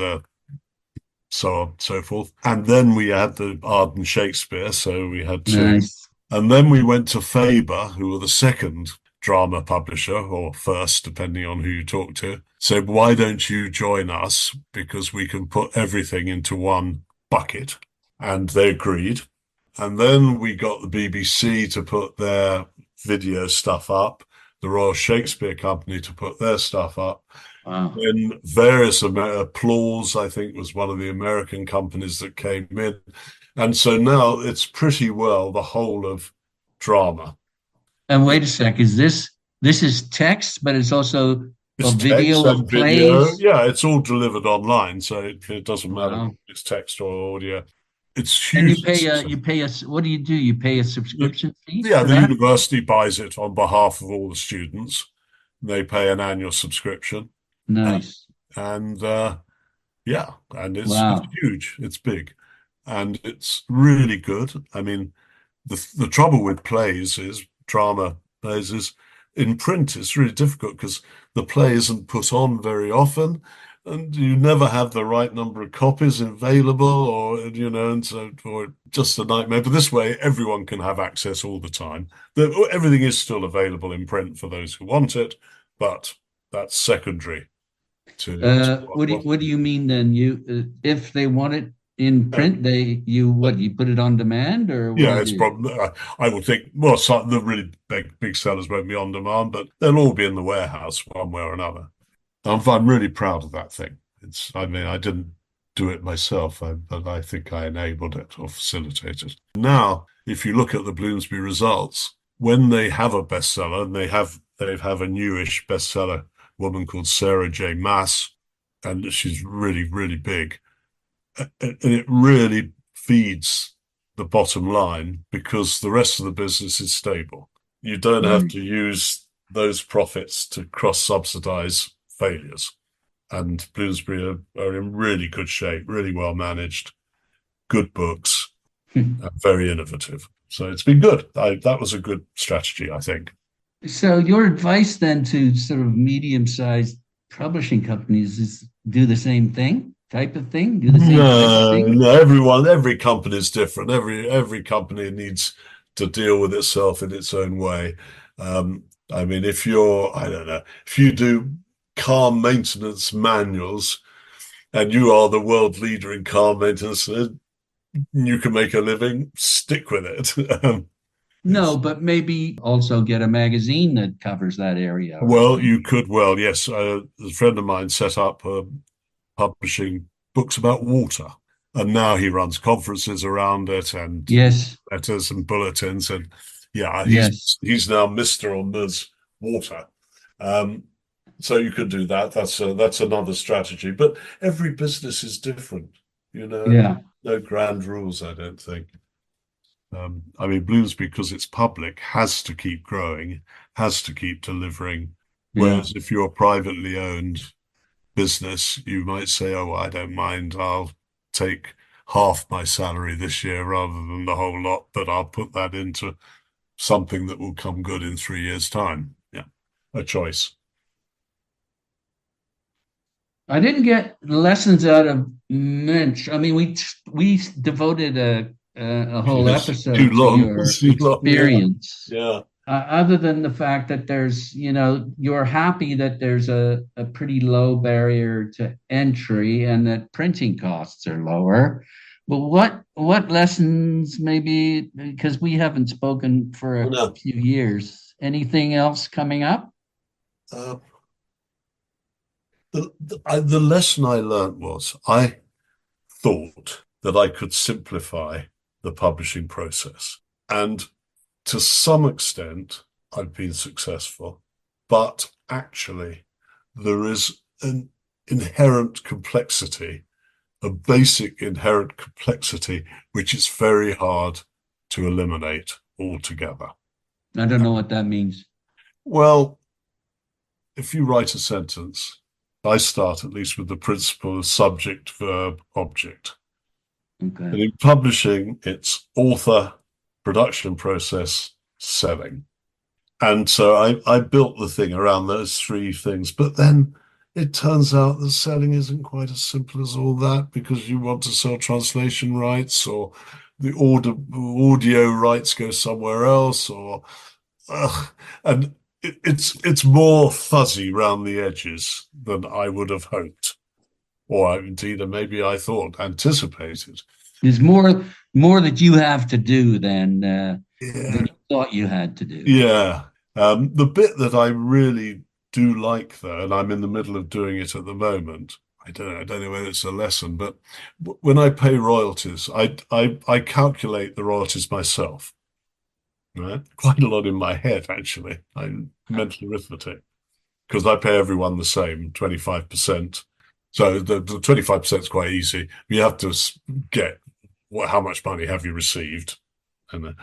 so on and so forth. And then we had the Arden Shakespeare, so we had two. Nice. And then we went to Faber, who were the second drama publisher, or first, depending on who you talk to. Said, why don't you join us? Because we can put everything into one bucket. And they agreed. And then we got the BBC to put their video stuff up, the Royal Shakespeare Company to put their stuff up. Wow. Then various Applause, I think, was one of the American companies that came in. And so now it's pretty well the whole of drama. And wait a sec, this is text, but it's also a It's text video of and video. plays? Yeah, it's all delivered online, so it doesn't matter if Wow. it's text or audio. It's And hugely you successful. pay us, what do you do? You pay a subscription fee Yeah, for the that? university buys it on behalf of all the students. They pay an annual subscription. Uh, Nice. and yeah, and it's Wow. huge. It's big. And it's really good. I mean, the trouble with plays is drama plays is in print. It's really difficult because the play isn't put on very often, and you never have the right number of copies available, or and so or just a nightmare. But this way, everyone can have access all the time. Everything is still available in print for those who want it, but that's secondary to What do you mean then? If they want it in print, you put it on demand, or what do Yeah, you it's do? probably. I would think. Well, some the really big sellers won't be on demand, but they'll all be in the warehouse one way or another. I'm really proud of that thing. It's. I mean, I didn't do it myself, but I think I enabled it or facilitated. Now, if you look at the Bloomsbury results, when they have a bestseller, and they have a newish bestseller woman called Sarah J. Maas, and she's really really big, and it really feeds the bottom line because the rest of the business is stable. You don't have Mm. to use those profits to cross-subsidize failures. And Bloomsbury are in really good shape, really well managed, good books, and very innovative. So it's been good. That was a good strategy, I think. So your advice then to sort of medium-sized publishing companies is do the same thing? type of thing? Do the same type of thing? No, every company is different. Every company needs to deal with itself in its own way. I mean, I don't know, if you do car maintenance manuals and you are the world leader in car maintenance, you can make a living, stick with it. No, but maybe also get a magazine that covers that area or Well, something. you could, well, yes. A friend of mine set up publishing books about water, and now he runs conferences around it and Yes, letters and bulletins, and yeah, yes. he's now Mr. on Ms. Water. Um, so you could do that. That's another strategy. But every business is different, you know. Yeah, No grand rules, I don't think. I mean, Bloomsbury, because it's public, has to keep growing, has to keep delivering. yeah. Whereas if you're a privately owned business, you might say, "Oh, I don't mind. I'll take half my salary this year rather than the whole lot, but I'll put that into something that will come good in 3 years' time." Yeah, a choice. I didn't get lessons out of Mensch. I mean, we devoted a whole Yes, too episode to long, your too long. Yeah, experience. yeah, Other than the fact that there's, you're happy that there's a pretty low barrier to entry and that printing costs are lower. But what lessons maybe, because we haven't spoken for a no. few years, anything else coming up? Uh, the lesson I learned was I thought that I could simplify the publishing process. And to some extent, I've been successful. But actually, there is an inherent complexity, a basic inherent complexity, which is very hard to eliminate altogether. I don't know what that means. Well, if you write a sentence, I start at least with the principle of subject, verb, object. Okay. And in publishing, it's author, production process, selling. And so I built the thing around those three things. But then it turns out that selling isn't quite as simple as all that, because you want to sell translation rights, or the audio rights go somewhere else, or and it's more fuzzy round the edges than I would have hoped, or indeed, maybe I thought, anticipated. There's more that you have to do than Yeah, you thought you had to do. yeah. The bit that I really do like, though, and I'm in the middle of doing it at the moment. I don't know whether it's a lesson, but when I pay royalties, I calculate the royalties myself. Right? Quite a lot in my head, actually. I'm mental arithmetic, because I pay everyone the same, 25%. So the 25% is quite easy. You have to get how much money have you received, and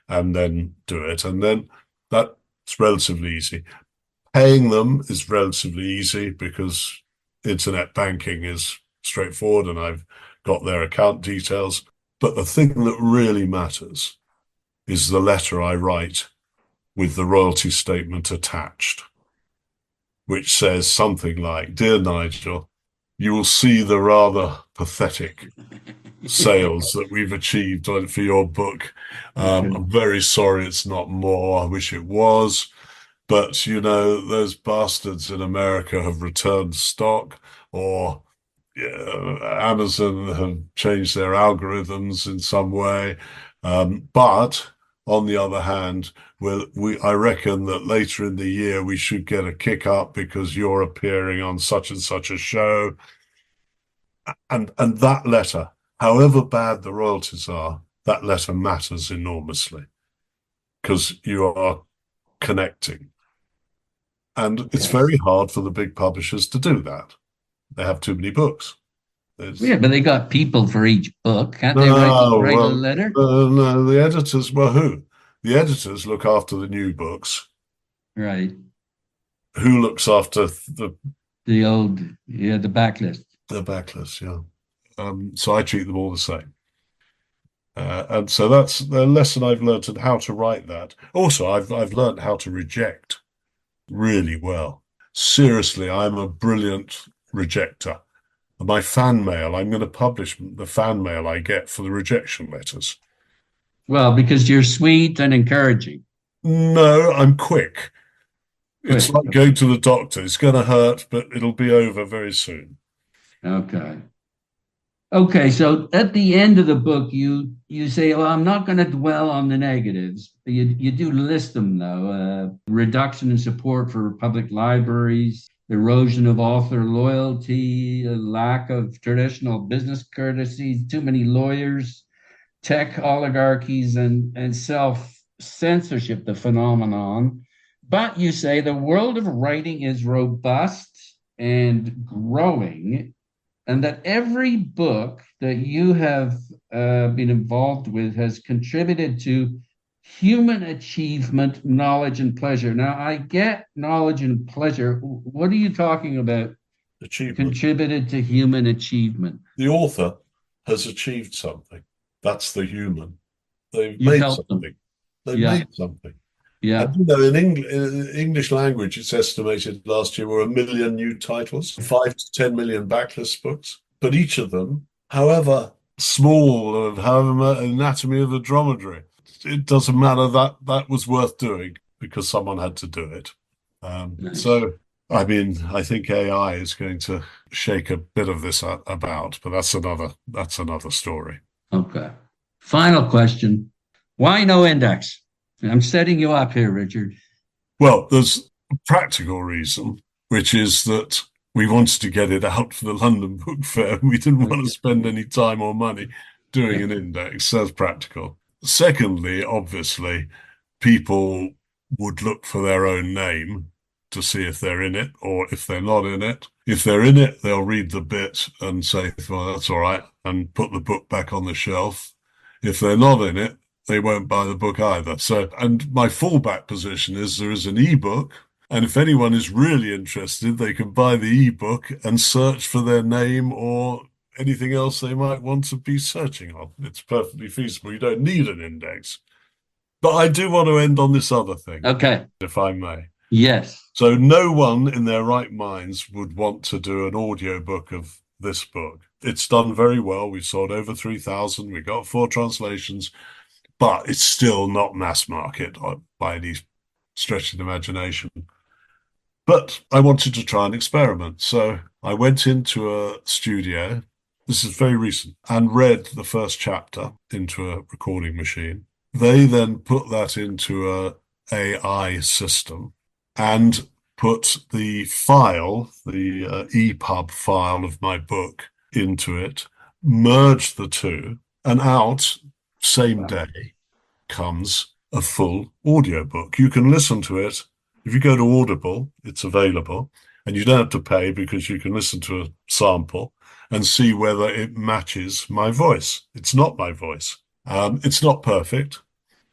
and then do it. And then that's relatively easy. Paying them is relatively easy because internet banking is straightforward and I've got their account details. But the thing that really matters is the letter I write with the royalty statement attached, which says something like, "Dear Nigel, you will see the rather pathetic sales that we've achieved for your book. Okay. I'm very sorry it's not more. I wish it was. But, you know, those bastards in America have returned stock, or Amazon have changed their algorithms in some way. But on the other hand, I reckon that later in the year we should get a kick up because you're appearing on such and such a show." And that letter, however bad the royalties are, that letter matters enormously because you are connecting. And it's Yes. very hard for the big publishers to do that. They have too many books. Yeah, There's but they got people for each book. Can't they no, write a well, letter? no, the editors, well, who? The editors look after the new books. Right. Who looks after The old, yeah, the backlist. the backlist? Yeah. So I treat them all the same. And so that's the lesson I've learned, and how to write that. Also, I've learned how to reject really well. Seriously, I'm a brilliant rejecter. My fan mail, I'm going to publish the fan mail I get for the rejection letters. Well, because you're sweet and encouraging. No, I'm quick. It's Quick. like going to the doctor. It's going to hurt, but it'll be over very soon. Okay. Okay, so at the end of the book, you say, "Well, I'm not going to dwell on the negatives." You do list them though: reduction in support for public libraries, erosion of author loyalty, a lack of traditional business courtesies, too many lawyers, tech oligarchies, and self censorship, the phenomenon. But you say the world of writing is robust and growing, and that every book that you have been involved with has contributed to human achievement, knowledge, and pleasure. Now, I get knowledge and pleasure. What are you talking about? Achievement. Contributed to human achievement. The author has achieved something. That's the human. They've You've made helped them. something. They've Yeah. made something. Yeah. And in English language, it's estimated last year were 1 million new titles, 5 to 10 million backlist books. But each of them, however small and however anatomy of the dromedary, it doesn't matter. That was worth doing because someone had to do it. Nice. So, I mean, I think AI is going to shake a bit of this about, but that's another story. Okay. Final question. Why no index? I'm setting you up here, Richard. Well, there's a practical reason, which is that we wanted to get it out for the London Book Fair, and we didn't want to spend any time or money doing an index. So that's practical. Secondly, obviously, people would look for their own name to see if they're in it or if they're not in it. If they're in it, they'll read the bit and say, well, that's all right, and put the book back on the shelf. If they're not in it, they won't buy the book either. So, and my fallback position is there is an ebook, and if anyone is really interested, they can buy the ebook and search for their name or anything else they might want to be searching on. It's perfectly feasible. You don't need an index. But I do want to end on this other thing, Okay. if I may. Yes. So no one in their right minds would want to do an audio book of this book. It's done very well. We've sold over 3,000. We got 4 translations. But it's still not mass market by any stretch of the imagination. But I wanted to try an experiment. So I went into a studio, this is very recent, and read the first chapter into a recording machine. They then put that into a AI system and put the file, the EPUB file of my book into it, merged the two, and out same day comes a full audiobook. You can listen to it. If you go to Audible, it's available, and you don't have to pay because you can listen to a sample and see whether it matches my voice. It's not my voice. It's not perfect.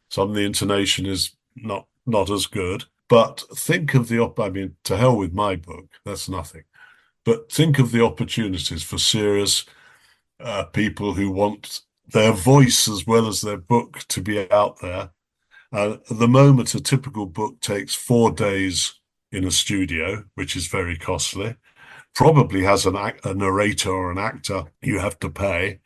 Some of the intonation is not as good, but think of to hell with my book, that's nothing. But think of the opportunities for serious people who want their voice as well as their book to be out there. At the moment, a typical book takes 4 days in a studio, which is very costly. Probably has a narrator or an actor you have to pay.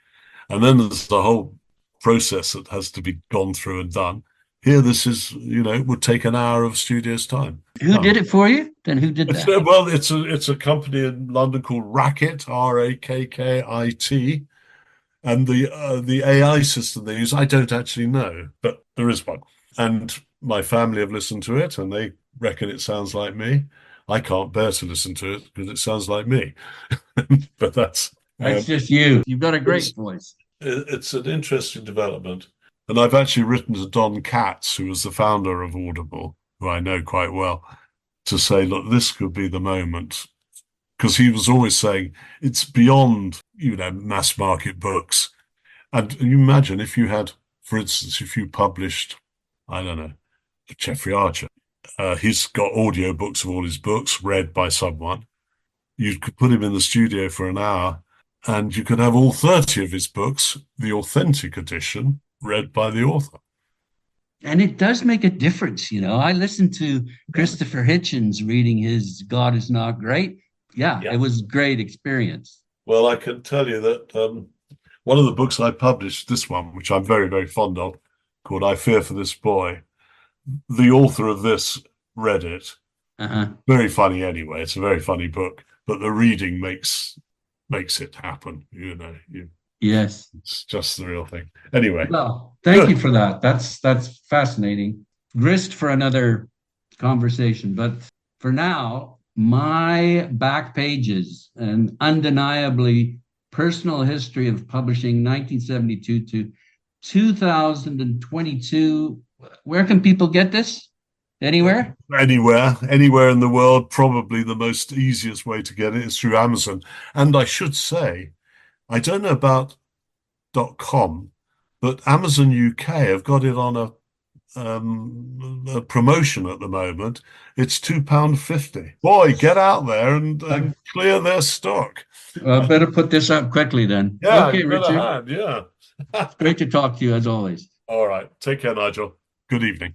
And then there's the whole process that has to be gone through and done. Here, this is, it would take an hour of studio's time. Who did it for you? Then who did that? Well, it's a company in London called Rakkit, Rakkit. And the AI system they use, I don't actually know, but there is one. And my family have listened to it, and they reckon it sounds like me. I can't bear to listen to it because it sounds like me. But that's just you. You've got a great voice. It's an interesting development. And I've actually written to Don Katz, who was the founder of Audible, who I know quite well, to say, look, this could be the moment. Because he was always saying it's beyond, mass market books. And you imagine if you had, for instance, if you published, I don't know, Jeffrey Archer, he's got audio books of all his books read by someone. You could put him in the studio for an hour and you could have all 30 of his books, the authentic edition, read by the author. And it does make a difference. I listened to Christopher Hitchens reading his God Is Not Great. Yeah, it was a great experience. Well, I can tell you that one of the books I published, this one, which I'm very, very fond of, called I Fear for This Boy, the author of this read it. Very funny anyway. It's a very funny book, but the reading makes it happen. You know, Yes, it's just the real thing. Anyway, well, thank you for that. That's fascinating. Grist for another conversation, but for now, my back pages, and undeniably personal history of publishing 1972 to 2022. Where can people get this? Anywhere? Anywhere in the world. Probably the most easiest way to get it is through Amazon. And I should say, I don't know about .com, but Amazon UK have got it on a promotion at the moment. It's £2.50. Boy, get out there and clear their stock. Well, better put this up quickly then. Yeah, okay, Richard. yeah. It's great to talk to you as always. All right. Take care, Nigel. Good evening.